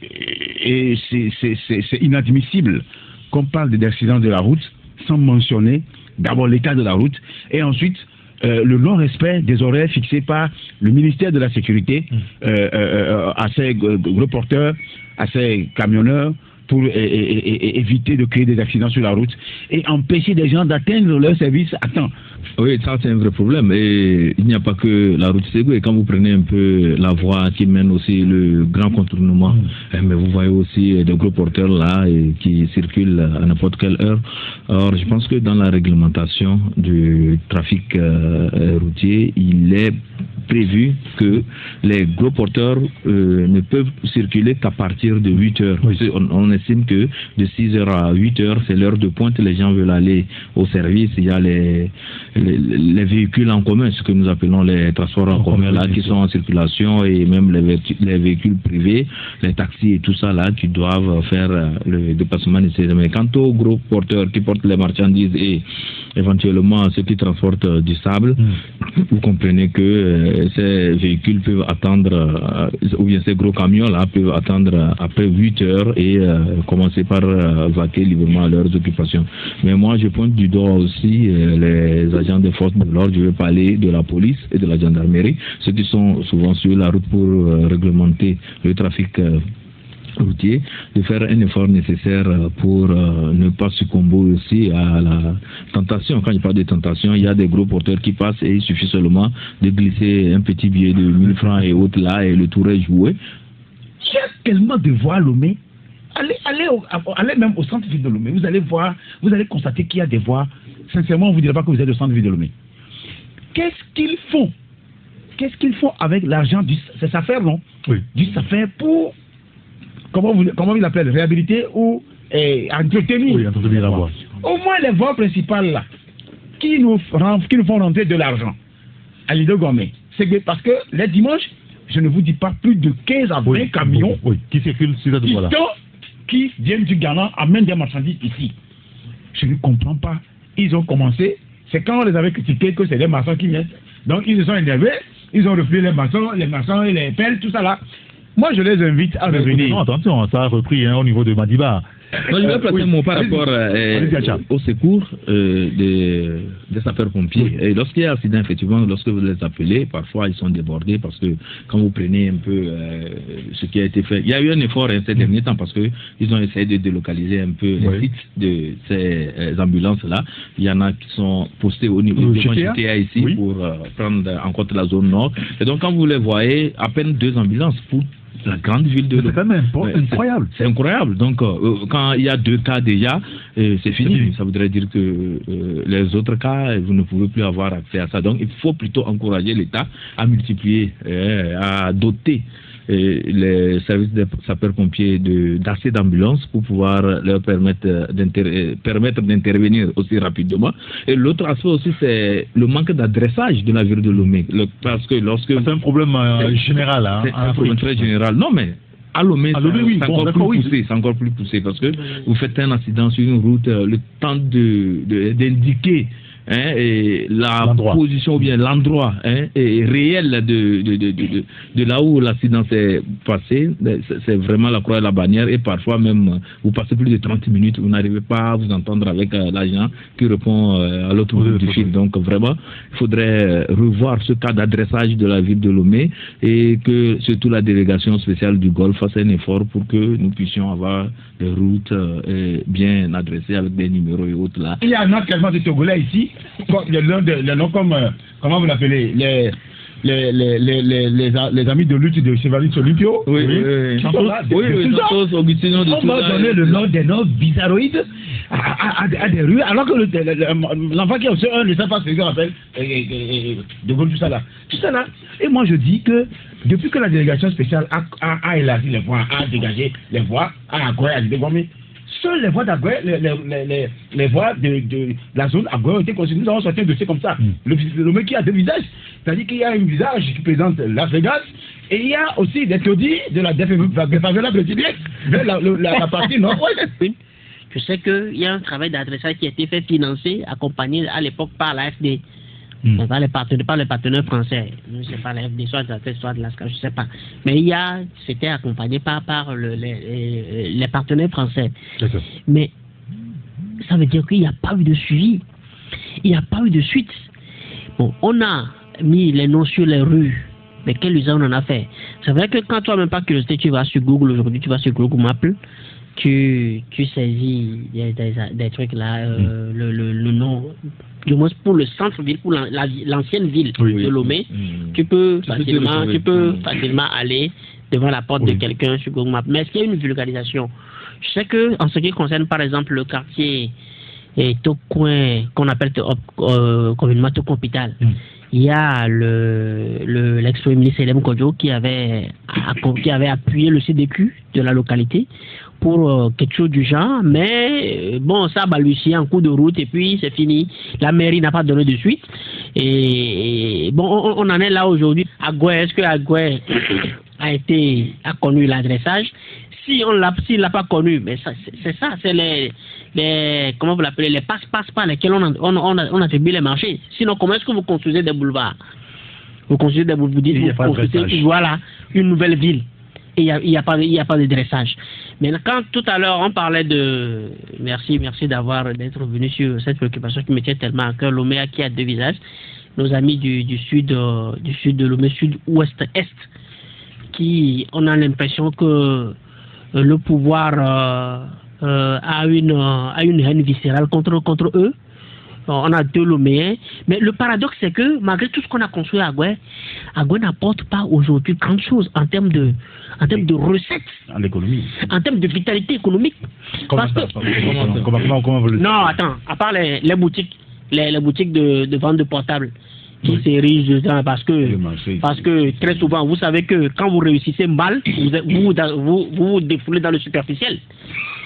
c'est inadmissible qu'on parle d'accidents de la route sans mentionner d'abord l'état de la route et ensuite le non-respect des horaires fixés par le ministère de la Sécurité à ses reporters, à ses camionneurs pour éviter de créer des accidents sur la route et empêcher des gens d'atteindre leur service à temps. Oui, ça c'est un vrai problème. Et il n'y a pas que la route Ségou. Et quand vous prenez un peu la voie qui mène aussi le grand contournement, mais vous voyez aussi des gros porteurs là qui circulent à n'importe quelle heure. Alors je pense que dans la réglementation du trafic routier, il est prévu que les gros porteurs ne peuvent circuler qu'à partir de 8 heures. Oui. On estime que de 6 heures à 8 heures, c'est l'heure de pointe, les gens veulent aller au service. Il y a les véhicules en commun, ce que nous appelons les transports en commun là, qui sont en circulation, et même les véhicules privés, les taxis et tout ça là, qui doivent faire le déplacement nécessaire. Mais quant aux gros porteurs qui portent les marchandises et éventuellement ceux qui transportent du sable, vous comprenez que ces véhicules peuvent attendre, ou bien ces gros camions là peuvent attendre après 8 heures et commencer par vaquer librement à leurs occupations. Mais moi je pointe du doigt aussi les agents des forces de l'ordre. Je vais parler de la police et de la gendarmerie, ceux qui sont souvent sur la route pour réglementer le trafic routier, de faire un effort nécessaire pour ne pas succomber aussi à la tentation. Quand je parle de tentation, il y a des gros porteurs qui passent et il suffit seulement de glisser un petit billet de 1000 francs et autres là et le tour est joué. Il y a tellement de voies à Lomé. Allez même au centre-ville de Lomé, vous allez voir, vous allez constater qu'il y a des voies. Sincèrement, on ne vous dira pas que vous êtes au centre-ville de Lomé. Qu'est-ce qu'ils font? Qu'est-ce qu'ils font avec l'argent du SAFER, non? Oui. Du SAFER pour, comment ils l'appellent, réhabiliter ou entretenir? Oui, entretenir la voie. Au moins les voies principales là, qui nous font rentrer de l'argent à l'île de Gomé. C'est parce que les dimanches, je ne vous dis pas plus de 15 à 20 camions qui circulent sur cette voie-là, qui viennent du Ghana, amènent des marchandises ici. Je ne comprends pas. Ils ont commencé, c'est quand on les avait critiqués que c'est des maçons qui viennent. Donc ils se sont énervés, ils ont refusé les maçons et les pelles, tout ça là. Moi je les invite à revenir. Non, attention, ça a repris au niveau de Madiba. Je vais placer un mot par rapport au secours des sapeurs-pompiers. Et lorsqu'il y a un accident, effectivement, lorsque vous les appelez, parfois ils sont débordés parce que quand vous prenez un peu ce qui a été fait, il y a eu un effort ces derniers temps parce qu'ils ont essayé de délocaliser un peu les sites de ces ambulances-là. Il y en a qui sont postés au niveau de GTA ici pour prendre en compte la zone nord. Et donc quand vous les voyez, à peine 2 ambulances pour la grande ville de... C'est quand même incroyable. C'est incroyable. Donc, quand il y a 2 cas déjà, c'est fini. Ça voudrait dire que les autres cas, vous ne pouvez plus avoir accès à ça. Donc, il faut plutôt encourager l'État à multiplier, à doter les services de sapeurs-pompiers d'accès d'ambulance pour pouvoir leur permettre d'intervenir aussi rapidement. Et l'autre aspect aussi, c'est le manque d'adressage de la ville de Lomé. Parce que lorsque... C'est un problème général. Hein, c'est un problème très général. Non, mais à Lomé, c'est encore plus poussé parce que vous faites un accident sur une route, le temps d'indiquer et la position ou bien l'endroit réel de là où l'accident s'est passé, c'est vraiment la croix et la bannière, et parfois même vous passez plus de 30 minutes, vous n'arrivez pas à vous entendre avec l'agent qui répond à l'autre bout du fil. Donc vraiment, il faudrait revoir ce cas d'adressage de la ville de Lomé et que surtout la délégation spéciale du Golfe fasse un effort pour que nous puissions avoir des routes bien adressées avec des numéros et autres là. Il y a un autre quasiment de Togolais ici. Le nom comme, comment vous l'appelez, les amis de lutte de Chevalier Olympio. Oui, Santos, Augustino de on va donner le nom des noms bizarroïdes à des rues, alors que l'enfant qui est au CE1 ne sait pas ce qu'on appelle de Gaulle, tout ça là. Et moi je dis que depuis que la délégation spéciale a élargi les voies, a dégagé les voies, a accordé à Dégomé, seules les voies d'Agoué, les voies de la zone Agoué ont été considérées. Nous avons sorti un dossier comme ça. Le mec qui a deux visages, c'est-à-dire qu'il y a un visage qui présente Las Vegas et il y a aussi des taudis de la défavorable république, la partie nord-ouest. Je sais qu'il y a un travail d'adressage qui a été fait, financé, accompagné à l'époque par l'AFD. Par les partenaires français. Je ne sais pas, l'AFD, soit de l'ASCA, je ne sais pas. Mais c'était accompagné par les partenaires français. Mais ça veut dire qu'il n'y a pas eu de suivi. Il n'y a pas eu de suite. Bon, on a mis les noms sur les rues. Mais quel usage on en a fait? C'est vrai que quand tu n'as même pas curiosité, tu vas sur Google aujourd'hui, tu vas sur Google Maps, tu saisis des trucs là, le nom, du moins pour le centre-ville, pour l'ancienne ville de Lomé, tu peux facilement aller devant la porte de quelqu'un sur Google Maps. Mais est-ce qu'il y a une vulgarisation? Je sais que en ce qui concerne par exemple le quartier Tocoin, qu'on appelle communément Tocon Hôpital, il y a l'ex-premier ministre Hélène Kodjo qui avait appuyé le CDQ de la localité pour quelque chose du genre, mais bon, ça a balbutié en cours de route et puis c'est fini. La mairie n'a pas donné de suite. Et bon, on en est là aujourd'hui. Agoué, est-ce que Agoué a connu l'adressage? Si s'il l'a pas connu, mais c'est ça, c'est les comment vous l'appelez, les passe-passe par lesquels on attribue les marchés. Sinon, comment est-ce que vous construisez des boulevards? Vous construisez des boulevards, vous dites, vous construisez, voilà, une nouvelle ville. Et il n'y a pas de dressage. Mais quand tout à l'heure on parlait de... Merci d'être venu sur cette préoccupation qui me tient tellement à cœur, Lomé qui a deux visages. Nos amis du sud de Lomé, sud-ouest-est, qui on a l'impression que le pouvoir a une haine viscérale contre eux. On a deux Loméens. Mais le paradoxe, c'est que malgré tout ce qu'on a construit à Agoué n'apporte pas aujourd'hui grand chose en termes de recettes, en économie, en termes de vitalité économique. Comment vous le dites? Non, attends, à part les boutiques, les boutiques de vente de portables qui s'érigent dedans parce que très souvent, vous savez que quand vous réussissez mal, vous défoulez dans le superficiel.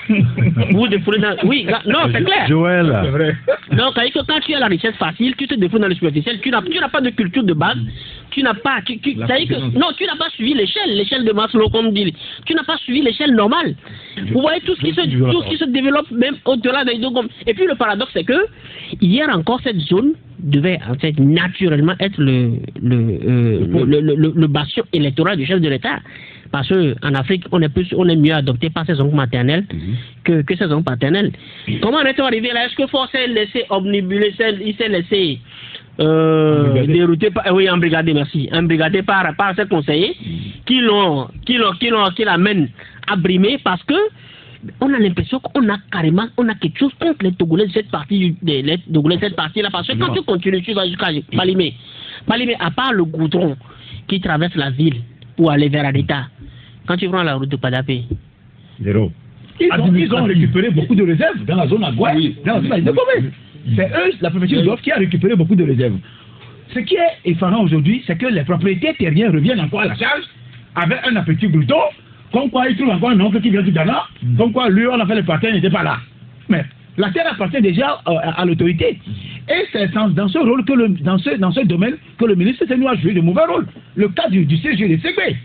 Vous défoulez dans... Oui, non, c'est clair. Joël. C'est vrai. Donc, quand tu as la richesse facile, tu te défoules dans le superficiel, tu n'as pas de culture de base, tu n'as pas... non, tu n'as pas suivi l'échelle de Maslow, comme dit. Tu n'as pas suivi l'échelle normale. Vous voyez tout ce qui se développe même au-delà des deux gommes. Et puis le paradoxe, c'est que hier encore, cette zone devait en fait naturellement être le bastion électoral du chef de l'État. Parce qu'en Afrique, on est mieux adopté par ses oncles maternels que ses oncles paternels. Comment est-on arrivé là? Est-ce que Force s'est laissé omnibuler, il s'est laissé dérouté par, oui, embrigadé, merci, embrigadé par ses conseillers qui l'amènent à brimer parce que on a l'impression qu'on a quelque chose contre les Togolais de cette partie, là, parce que quand tu continues, tu vas jusqu'à Balimé, à part le goudron qui traverse la ville pour aller vers l'État, quand tu prends la route de Padapé, zéro. Ils ont récupéré beaucoup de réserves dans la zone Agoué, dans la zone de Gomé. C'est eux, la préfecture de l'Offre, qui a récupéré beaucoup de réserves. Ce qui est effarant aujourd'hui, c'est que les propriétaires terriens reviennent encore à la charge avec un appétit glouton, comme quoi il trouve encore un oncle qui vient du Ghana, comme quoi lui, on a fait le parti, il n'était pas là. Mais la terre appartient déjà à l'autorité. Et c'est dans ce rôle, dans ce domaine, que le ministre Senou a joué de mauvais rôle. Le cas du CG de Ségbé,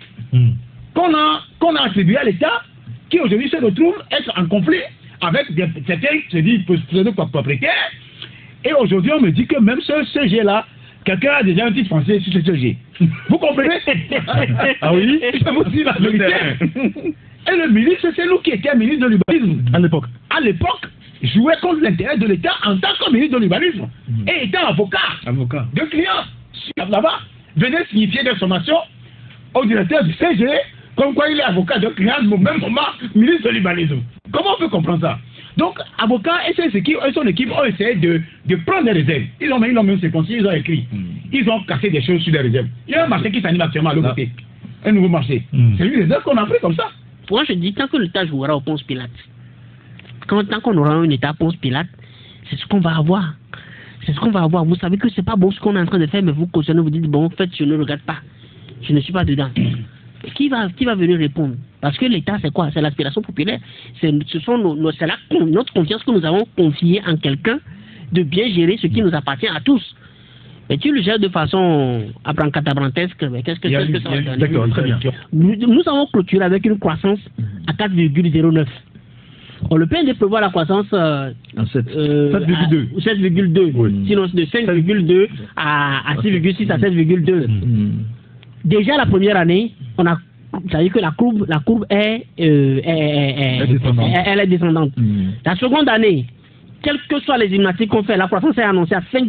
qu'on a attribué à l'État, qui aujourd'hui se retrouve être en conflit avec certains, se disent, propriétaires. Et aujourd'hui, on me dit que même ce CG-là, quelqu'un a déjà un titre français sur ce CG. Vous comprenez? Ah oui? Je vous dis la vérité. Et le ministre, c'est nous qui était ministre de l'urbanisme. À l'époque, jouait contre l'intérêt de l'État en tant que ministre de l'urbanisme. Et était avocat de clients là-bas. Venait signifier des sommations au directeur du CG, comme quoi il est avocat de clients au même moment, ministre de l'urbanisme. Comment on peut comprendre ça? Donc, avocat et son équipe ont essayé de prendre des réserves. Ils l'ont même séquencé, ils ont écrit. Ils ont cassé des choses sur les réserves. Il y a un marché qui s'anime actuellement à l'autre côté. Un nouveau marché. C'est une réserve qu'on a pris comme ça. Moi, je dis, tant que l'État jouera au Ponce Pilate, tant qu'on aura un État Ponce Pilate, c'est ce qu'on va avoir. C'est ce qu'on va avoir. Vous savez que c'est pas bon ce qu'on est en train de faire, mais vous cautionnez, vous dites, bon, en fait, je ne regarde pas. Je ne suis pas dedans. Qui va venir répondre? Parce que l'État, c'est quoi? C'est l'aspiration populaire. C'est notre confiance que nous avons confiée en quelqu'un de bien gérer ce qui nous appartient à tous. Mais tu le gères de façon abracadabrantesque, mais qu'est-ce que ça va donner? D'accord, très bien. Nous avons clôturé avec une croissance à 4,09. Le PND prévoit la croissance à 7,2. Oui. Sinon, c'est de 5,2 à 6,6 à 7,2. Déjà la première année, c'est-à-dire que la courbe est descendante. La seconde année, quelles que soient les gymnastiques qu'on fait, la croissance est annoncée à 5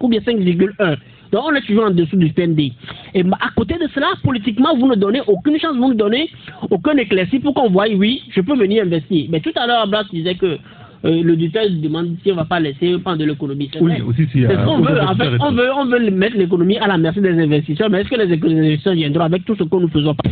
ou bien 5,1. Donc on est toujours en dessous du PND. Et à côté de cela, politiquement, vous ne donnez aucune chance, vous ne donnez aucun éclairci pour qu'on voie, oui, je peux venir investir. Mais tout à l'heure, Abbas disait que le directeur demande si on ne va pas laisser prendre de l'économie. Oui, aussi si. C'est ce qu'on veut. En fait, on veut mettre l'économie à la merci des investisseurs, mais est-ce que les investisseurs viendront avec tout ce que nous faisons pas?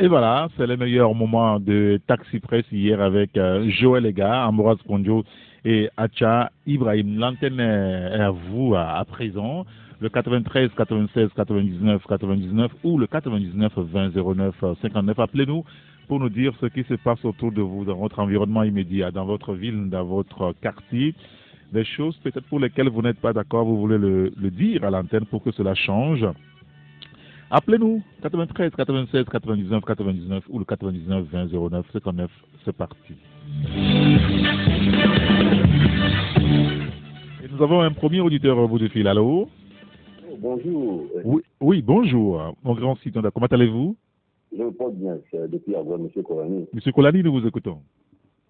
Et voilà, c'est le meilleur moment de Taxi Presse hier avec Joël Ega, Ambroise Pondio et Acha Ibrahim. L'antenne est à vous à présent. Le 93 96 99 99 ou le 99 20 09 59. Appelez-nous pour nous dire ce qui se passe autour de vous, dans votre environnement immédiat, dans votre ville, dans votre quartier. Des choses peut-être pour lesquelles vous n'êtes pas d'accord, vous voulez le dire à l'antenne pour que cela change. Appelez-nous, 93 96 99 99 ou le 99 20 09 59. C'est parti. Et nous avons un premier auditeur au bout du fil. Allô? Bonjour. Oui, bonjour. Mon grand citoyen, comment allez-vous? Je me porte bien, c'est depuis avoir M. Kolani. Monsieur Kolani, nous vous écoutons.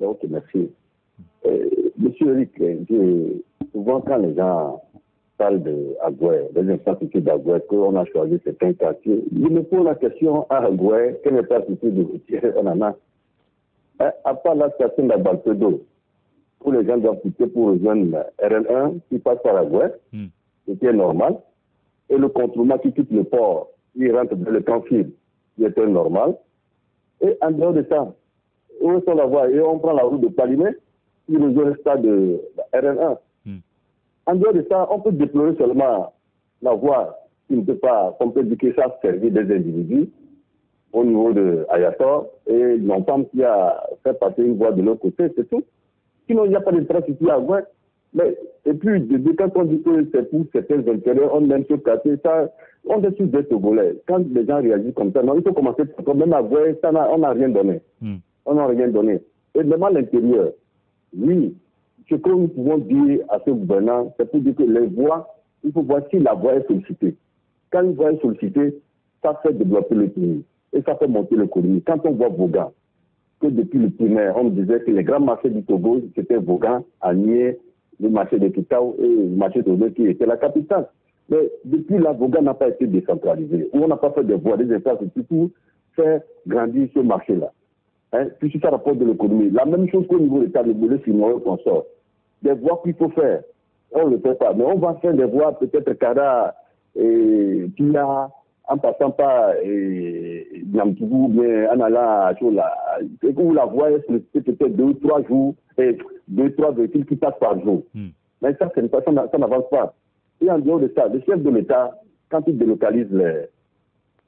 Ok, merci. Monsieur Eric, souvent quand les gens parlent d'Agoué, des infrastructures d'Agoué, qu'on a choisi certains quartiers, je me pose la question à Agoué, quelle infrastructure de routière on en a? À part la station d'Abalpedo, où les gens doivent quitter pour rejoindre la RN1 qui passe par Agoué, ce qui est normal, et le contournement qui quitte le port, qui rentre dans le Canfil, qui était normal. Et en dehors de ça, où sont la voie? Et on prend la route de Palimé, qui rejoint le stade de la RN1. En dehors de ça, on peut déplorer seulement la voie qui ne peut pas, on peut dire que ça servir des individus au niveau de Ayator et l'entente qui a fait passer une voie de l'autre côté, c'est tout. Sinon, il n'y a pas d'infrastructure à voir. Mais, et puis, quand on dit que c'est pour certains intérêts, on aime se casser, ça, on est tous des Togolais. Quand les gens réagissent comme ça, non, il faut commencer par même à voir, ça, on n'a rien donné. On n'a rien donné. Et même à l'intérieur, oui, ce que nous pouvons dire à ce gouvernement, c'est pour dire que les voies, il faut voir si la voie est sollicitée. Quand une voie est sollicitée, ça fait développer le pays et ça fait monter l'économie. Quand on voit Vaughan, que depuis le primaire, on disait que les grands marchés du Togo, c'était Vaughan, Agnier, le marché de Kitao et le marché de qui était la capitale. Mais depuis là, Vaughan n'a pas été décentralisé. On n'a pas fait des voies, des infrastructures pour faire grandir ce marché-là. Puis si ça rapporte de l'économie. La même chose qu'au niveau de l'État, le boulot sinon qu'on sort. Des voies qu'il faut faire, on ne le fait pas. Mais on va faire des voies peut-être Kada et Pia, en passant par Namtougou, mais en allant à Chola, où la voie est peut-être 2 ou 3 jours, et 2 ou 3 véhicules qui passent par jour. Mais ça n'avance pas. Et en dehors de ça, le chef de l'État, quand il délocalise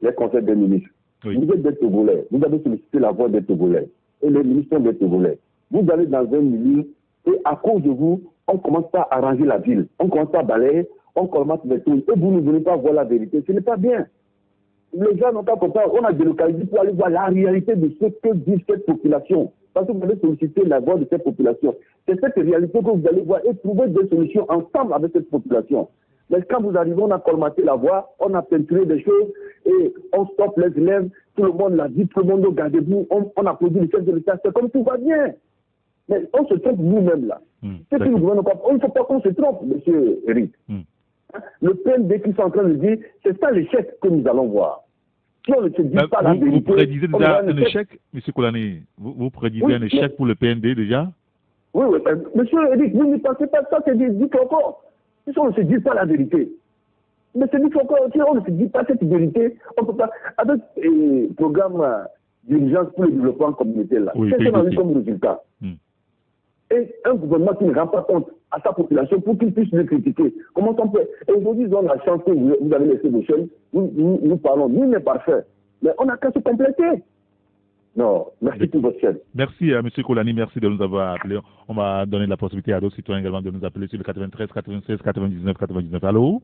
les conseils des ministres, vous êtes des Togolais, vous avez sollicité la voix des Togolais, et les ministres sont des Togolais. Vous allez dans un milieu, et à cause de vous, on commence à arranger la ville, on commence à balayer, on commence à mettre tout, et vous ne venez pas voir la vérité, ce n'est pas bien. Les gens n'ont pas compris, on a délocalisé pour aller voir la réalité de ce que dit cette population. Parce que vous allez solliciter la voix de cette population. C'est cette réalité que vous allez voir et trouver des solutions ensemble avec cette population. Mais quand vous arrivez, on a colmaté la voie, on a peinturé des choses et on stoppe les élèves, tout le monde l'a dit, tout le monde regarde vous, on applaudit le chef de l'État, c'est comme tout va bien. Mais on se trompe nous-mêmes là. C'est que nous gouvernons pas. Il ne faut pas qu'on se trompe, M. Eric. Le PND qui sont en train de dire, c'est ça l'échec que nous allons voir. Si on ne se dit pas la vérité, vous prédisez déjà un échec, M. Kolani? Vous prédisez un échec pour le PND déjà? Oui, monsieur Eric, vous ne pensez pas ça, c'est dit encore. Si on ne se dit pas la vérité. Mais c'est dit encore, si on ne se dit pas cette vérité, on ne peut pas. Avec le programme d'urgence pour le développement communautaire, là, qu'est-ce qu'on a eu comme résultat? Et un gouvernement qui ne rend pas compte à sa population pour qu'il puisse le critiquer. Comment on peut? Et aujourd'hui, ils ont la chance que vous avez laissé vos chaînes. Nous parlons, nous n'est parfait. Mais on n'a qu'à se compléter. Non, merci pour votre chaîne. Merci à M. Kolani, merci de nous avoir appelés. On va donner la possibilité à d'autres citoyens également de nous appeler sur le 93 96 99 99. Allô?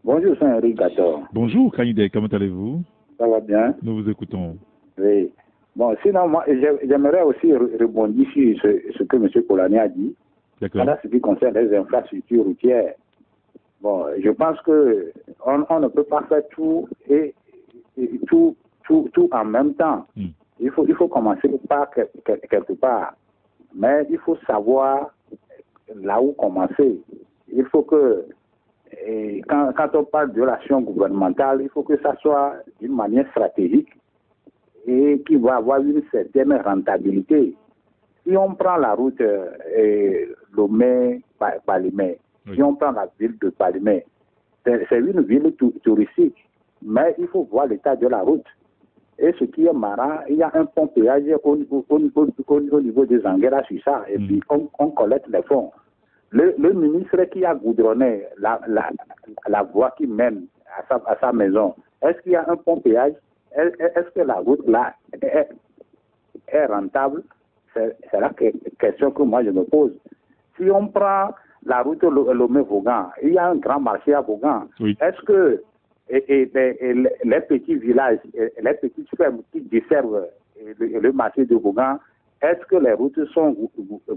Bonjour, Saint-Henri Gator. Bonjour, Kanide, comment allez-vous? Ça va bien? Nous vous écoutons. Oui. Bon, sinon, moi, j'aimerais aussi rebondir sur ce que M. Kolani a dit. D'accord. Voilà ce qui concerne les infrastructures routières. Bon, je pense que on ne peut pas faire tout et tout en même temps. Il faut commencer par quelque part. Mais il faut savoir là où commencer. Il faut que, quand on parle de l'action gouvernementale, il faut que ça soit d'une manière stratégique et qui va avoir une certaine rentabilité. Si on prend la route Lomé-Palimé, si on prend la ville de Palimé, c'est une ville touristique, mais il faut voir l'état de la route. Et ce qui est marrant, il y a un pont péage au niveau des Anguera sur ça, et puis on collecte les fonds. Le ministre qui a goudronné la voie qui mène à sa maison, est-ce qu'il y a un pont péage? Est-ce que la route là est rentable? C'est la question que moi je me pose. Si on prend la route Lomé-Vaughan, il y a un grand marché à Vaughan. Oui. Est-ce que les petits villages, les petites fermes qui desservent le marché de Vaughan, est-ce que les routes sont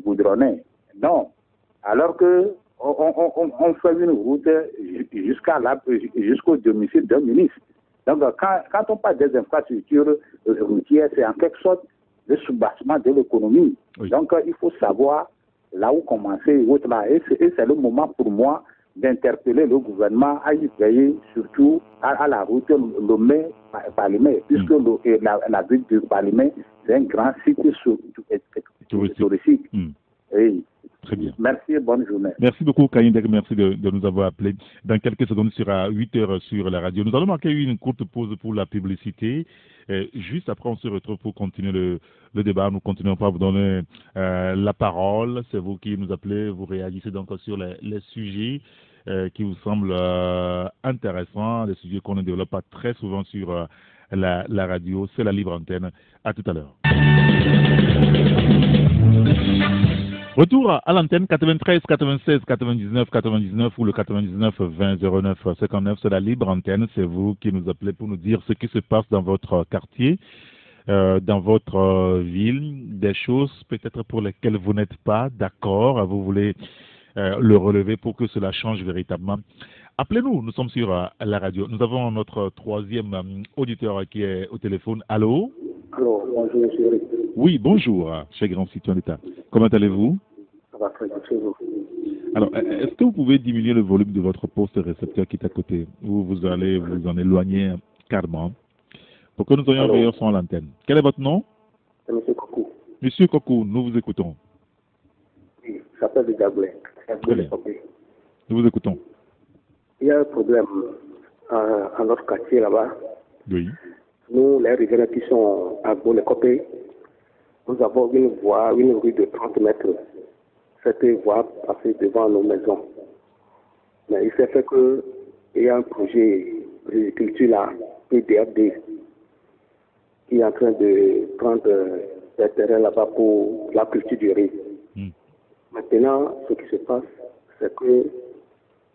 goudronnées? Non. Alors que on fait une route jusqu'au domicile d'un ministre. Donc, quand on parle des infrastructures routières, c'est en quelque sorte le soubassement de l'économie. Oui. Donc, il faut savoir là où commencer et c'est le moment pour moi d'interpeller le gouvernement à y veiller surtout à la route Lomé-Palimé, puisque la ville de Palimé, c'est un grand site touristique. Oui. Très bien. Merci et bonne journée. Merci beaucoup, Kaïndek. Merci de nous avoir appelés. Dans quelques secondes, il sera 8h sur la radio. Nous allons marquer une courte pause pour la publicité. Juste après, on se retrouve pour continuer le débat. Nous continuons par vous donner la parole. C'est vous qui nous appelez. Vous réagissez donc sur les sujets qui vous semblent intéressants, des sujets qu'on ne développe pas très souvent sur la radio. C'est la libre antenne. À tout à l'heure. Retour à l'antenne 93 96 99 99 ou le 99 20 09 59, c'est la libre antenne, c'est vous qui nous appelez pour nous dire ce qui se passe dans votre quartier, dans votre ville, des choses peut-être pour lesquelles vous n'êtes pas d'accord, vous voulez le relever pour que cela change véritablement. Appelez-nous, nous sommes sur la radio. Nous avons notre troisième auditeur qui est au téléphone. Allô? Allô, bonjour, monsieur. Oui, bonjour, cher grand citoyen d'État. Comment allez-vous? Ça va très bien, chez vous. Alors, est-ce que vous pouvez diminuer le volume de votre poste récepteur qui est à côté, ou vous allez vous en éloigner carrément, pour que nous ayons un meilleur son à l'antenne? Quel est votre nom? C'est M. Kokou. Monsieur Kokou, nous vous écoutons. Oui, je s'appelle Diablé. Nous vous écoutons. Il y a un problème à notre quartier là-bas. Oui. Nous, les riverains qui sont à Bonne-Copé, nous avons une rue de 30 mètres. Cette voie passe devant nos maisons. Mais il s'est fait qu'il y a un projet de culture là, PDRD, qui est en train de prendre des terrains là-bas pour la culture du riz. Maintenant, ce qui se passe, c'est que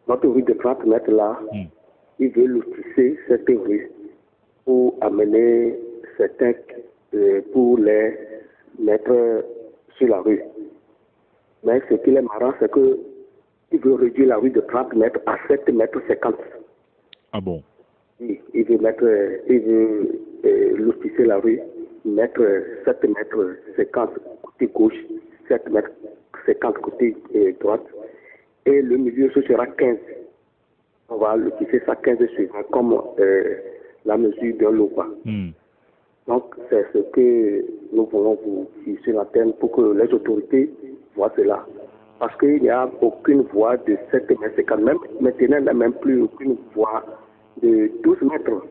notre rue de 30 mètres là, ils veulent lotisser cette rue pour amener certains, pour les mettre sur la rue. Mais ce qui est marrant, c'est que il veut réduire la rue de 30 mètres à 7 mètres 50. Ah bon? Il veut lotisser la rue, mettre 7 mètres 50 côté gauche, 7 mètres 50 côté droite, et le milieu ce sera 15. On va lotisser ça 15 suivants, comme la mesure d'un lot. Donc c'est ce que nous voulons vous dire sur l'antenne pour que les autorités voient cela. Parce qu'il n'y a aucune voie de 7 mètres 50. Même maintenant, il n'y a même plus aucune voie de 12 mètres.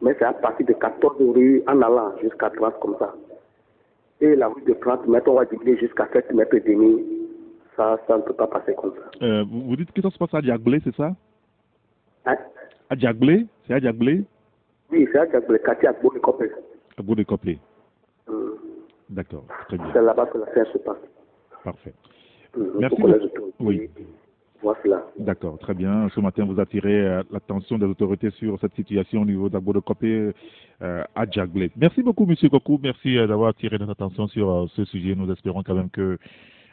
Mais c'est à partir de 14 rues en allant jusqu'à 30 comme ça. Et la rue de 30 mètres, on va diminuer jusqu'à 7 mètres et demi. Ça ne peut pas passer comme ça. Vous dites que ça se passe à Diaglé, c'est ça? Hein? À Diaglé? C'est à Diaglé? Oui, c'est à Diaglé, quartier à Bourg-de-Coplé. À Bourg-de-Coplé. D'accord, très bien. C'est là-bas que la scène se passe. Parfait. Merci beaucoup. Oui. Voilà. D'accord, très bien. Ce matin, vous attirez l'attention des autorités sur cette situation au niveau de la Bourg-de-Coplé à Diaglé. Merci beaucoup, M. Kokou. Merci d'avoir attiré notre attention sur ce sujet. Nous espérons quand même que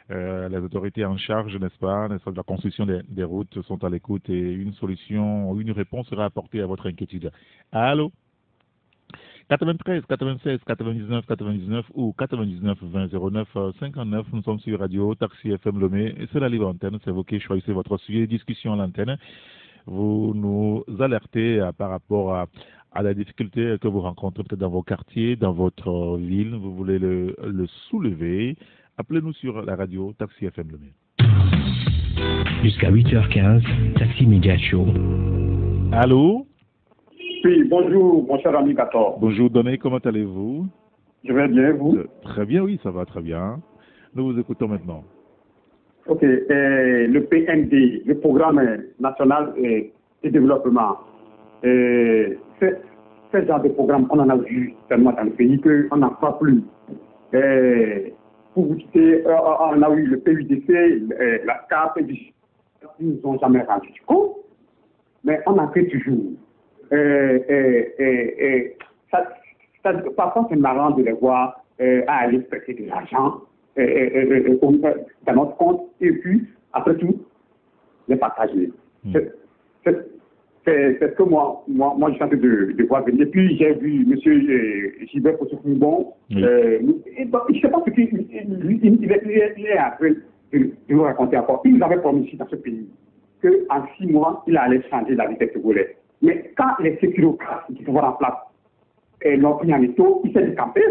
les autorités en charge, n'est-ce pas, de la construction des routes sont à l'écoute et une solution, une réponse sera apportée à votre inquiétude. Allô? 93, 96, 99, 99 ou 99 20 09 59. Nous sommes sur Radio Taxi FM Lomé. C'est la libre antenne. C'est vous qui choisissez votre sujet de discussion à l'antenne. Vous nous alertez par rapport à la difficulté que vous rencontrez peut-être dans vos quartiers, dans votre ville. Vous voulez le soulever. Appelez-nous sur la radio Taxi FM Lomé. Jusqu'à 8h15, Taxi Media Show. Allô? Oui, bonjour, mon cher ami Gator. Bonjour, Doné, comment allez-vous? Je vais bien, vous? Très bien, oui, ça va très bien. Nous vous écoutons maintenant. Ok, le PND, le Programme National de Développement, ce genre de programme, on en a vu tellement dans le pays qu'on n'en croit plus. Pour vous citer, on a eu le PUDC, la CAP, ils ne nous ont jamais rendu compte, mais on en fait toujours. Parfois, c'est marrant de les voir à aller prêter de l'argent dans notre compte et puis, après tout, les partager. C'est ce que moi je suis en train de voir venir. Et puis, j'ai vu M. Gilbert Possou-Bon. Je ne sais pas ce qu'il est en train de nous raconter encore. Il nous avait promis ici dans ce pays qu'en 6 mois, il allait changer la vitesse de volet. Mais quand les sécurocrates qui sont en place l'ont pris en étau, il s'est décampé.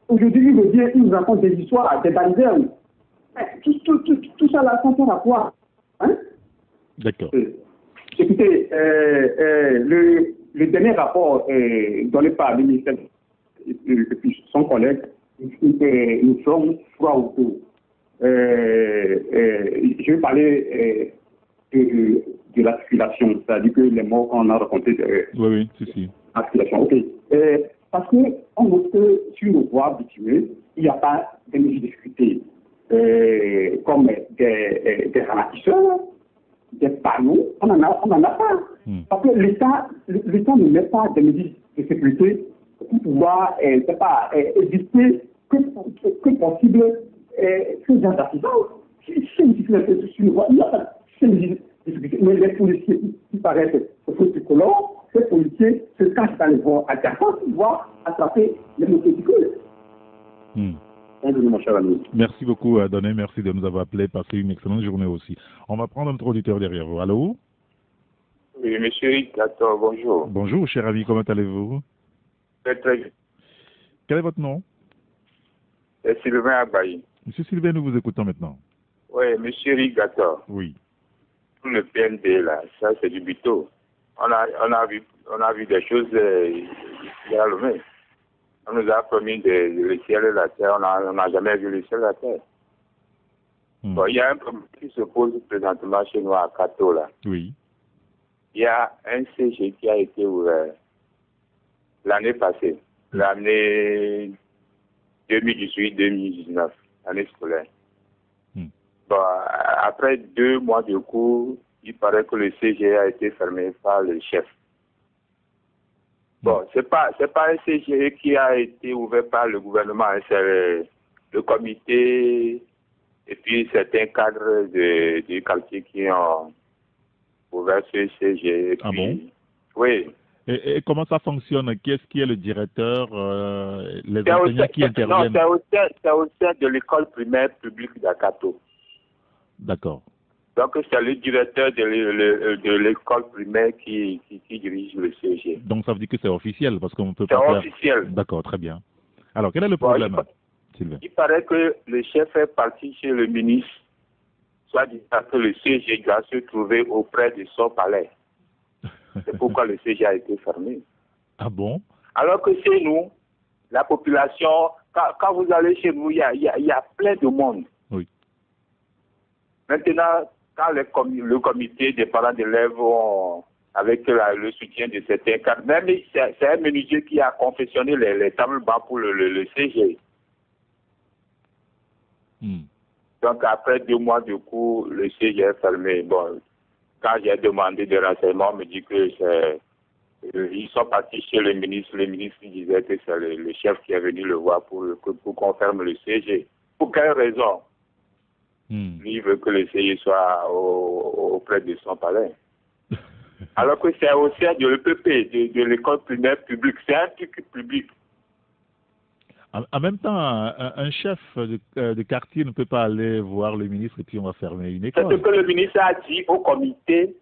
Aujourd'hui, il revient, il nous raconte des histoires, des balisaires. Tout ça, là, ça sert à quoi? Hein? D'accord. Écoutez, le dernier rapport donné par le ministère et puis son collègue, nous sommes froids au dos. Je vais parler de la circulation, c'est-à-dire que les morts qu'on a racontés. Oui, si. La circulation, ok. Parce qu'on note que sur nos voies bitumées, il n'y a pas de mesures de sécurité, comme des ralentisseurs, des panneaux, on n'en a pas. Parce que l'État ne met pas de mesures de sécurité pour pouvoir, éviter que possible ce genre d'accident. Si c'est une difficulté sur nos voies, il n'y a pas de mesures. Mais les policiers qui paraissent faux tricolores, ces policiers se cachent dans les voies adjacentes pour pouvoir attraper les motocyclistes. Mon cher ami. Merci beaucoup, Doné. Merci de nous avoir appelé. Passez une excellente journée aussi. On va prendre notre auditeur derrière vous. Allô? Oui, monsieur Gator, bonjour. Bonjour, cher ami. Comment allez-vous? Très bien. Quel est votre nom? C'est Sylvain Abaye. Monsieur Sylvain, nous vous écoutons maintenant. Oui, monsieur Gator. Oui. Le PND, là, ça, c'est du bito. On a vu des choses ici à Lomé. On nous a promis le ciel et la terre. On n'a jamais vu le ciel et la terre. Bon, il y a un problème qui se pose présentement chez nous à Kato, là. Oui. il y a un CG qui a été ouvert l'année passée, l'année 2018-2019, l'année scolaire. Bon, après 2 mois de cours, il paraît que le CG a été fermé par le chef. Bon, c'est pas un CG qui a été ouvert par le gouvernement, hein, c'est le comité et puis certains cadres du quartier qui ont ouvert ce CG. Ah bon? Oui. Et comment ça fonctionne? Qui est-ce qui est le directeur? Les enseignants qui interviennent? Non, c'est au sein de l'école primaire publique d'Akato. D'accord. Donc, c'est le directeur de l'école primaire qui dirige le CG. Donc, ça veut dire que c'est officiel, parce qu'on peut pas faire... C'est officiel. D'accord, très bien. Alors, quel est le problème, Sylvain? Il paraît que le chef est parti chez le ministre, soit disant que le CG doit se trouver auprès de son palais. C'est pourquoi le CG a été fermé. Ah bon? Alors que chez nous, la population, quand vous allez chez nous, il y a plein de monde. Oui. Maintenant, quand le comité des parents d'élèves avec le soutien de certains cadres, même c'est un menuisier qui a confectionné les tables bancs pour le CG. Donc après 2 mois de cours, le CG est fermé. Bon, quand j'ai demandé des renseignements, on me dit que ils sont partis chez le ministre. Le ministre disait que c'est le chef qui est venu le voir pour qu'on ferme le CG. Pour quelle raison? Lui, il veut que le CG soit auprès de son palais. Alors que c'est au sein de l'EPP, de l'école primaire publique. C'est un truc public. En même temps, un chef de quartier ne peut pas aller voir le ministre et puis on va fermer une école. C'est ce que le ministre a dit au comité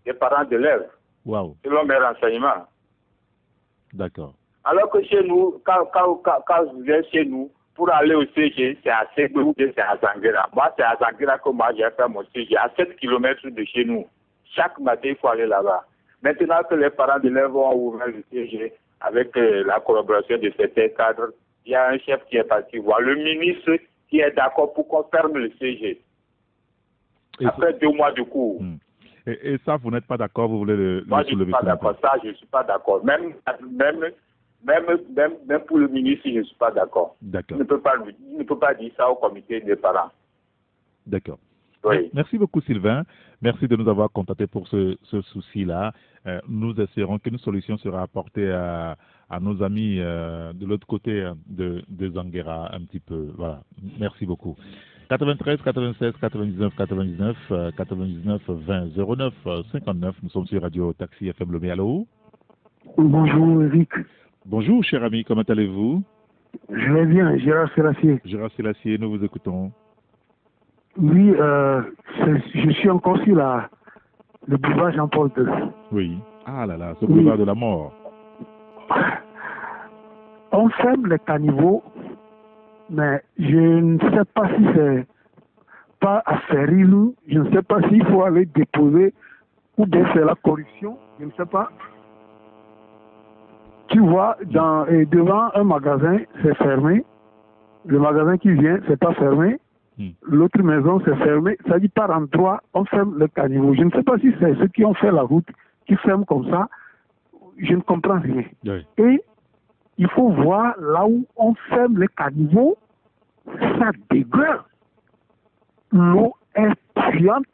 des parents d'élèves. Waouh. Selon mes renseignements. D'accord. Alors que chez nous, quand vous êtes chez nous, pour aller au CG, c'est à Ségbé ou c'est à Zanguera. Moi, c'est à Zanguera que moi j'ai fait mon CG, à 7 km de chez nous. Chaque matin, il faut aller là-bas. Maintenant que les parents d'élèves ont ouvert le CG, avec la collaboration de certains cadres, il y a un chef qui est parti voir le ministre qui est d'accord pour qu'on ferme le CG. Après 2 mois de cours. Et ça, vous n'êtes pas d'accord, vous voulez le Moi, je ne suis pas d'accord. Ça, je ne suis pas d'accord. Même pour le ministre, je ne suis pas d'accord. D'accord. Il ne peut pas dire ça au comité des parents. D'accord. Oui. Merci beaucoup, Sylvain. Merci de nous avoir contactés pour ce souci-là. Nous espérons qu'une solution sera apportée à nos amis de l'autre côté de Zanguera un petit peu. Voilà. Merci beaucoup. 93 96 99 99 99 20 09 59. Nous sommes sur Radio Taxi FM Lomé. Allô? Bonjour, Eric. Bonjour, cher ami. Comment allez-vous? Je vais bien, Gérard Sélassié. Gérard Sélassié, nous vous écoutons. Oui, je suis encore sur le boulevard Jean-Paul II. Oui. Ah là là, ce boulevard de la mort. On ferme les caniveaux, mais je ne sais pas si c'est pas à Ferril, je ne sais pas s'il faut aller déposer ou bien c'est la corruption, je ne sais pas. Tu vois, devant un magasin, c'est fermé. Le magasin qui vient, c'est pas fermé. L'autre maison, c'est fermé. Ça dit par endroit, on ferme le caniveau. Je ne sais pas si c'est ceux qui ont fait la route qui ferment comme ça. Je ne comprends rien. Oui. Et il faut voir là où on ferme les caniveaux, ça dégueule. L'eau est puante,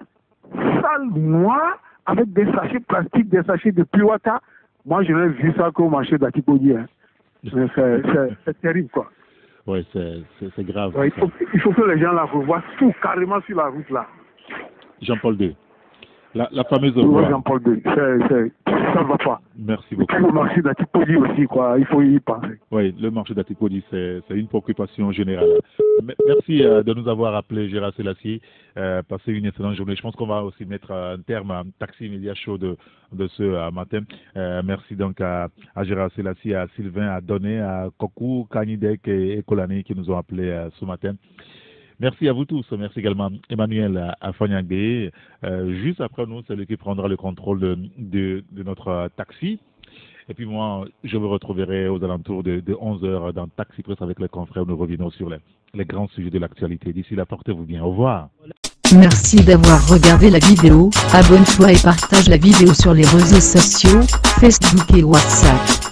sale, noire, avec des sachets plastiques, des sachets de Piwata. Moi, je n'ai vu ça qu'au marché d'Atipodi. Hein. C'est terrible, quoi. Oui, c'est grave. Ouais, il faut que les gens là revoient tout carrément sur la route, là. Jean-Paul II. La fameuse voie. Jean-Paul II. Ça ne va pas. Merci beaucoup. Et le marché d'Atipodi aussi, quoi. Il faut y penser. Oui, le marché d'Atipodi, c'est une préoccupation générale. Merci de nous avoir appelé, Gérard Sélassié. Passez une excellente journée. Je pense qu'on va aussi mettre un terme à un taxi média show de ce matin. Merci donc à Gérard Sélassié, à Sylvain, à Doné, à Kokou, Kanidek et Kolani qui nous ont appelés ce matin. Merci à vous tous. Merci également Emmanuel Afanyangbe. Juste après nous, c'est lui qui prendra le contrôle de notre taxi. Et puis moi, je vous retrouverai aux alentours de 11h dans Taxi Presse avec les confrères. Nous revenons sur les grands sujets de l'actualité. D'ici là, portez-vous bien. Au revoir. Merci d'avoir regardé la vidéo, abonne-toi et partage la vidéo sur les réseaux sociaux, Facebook et WhatsApp.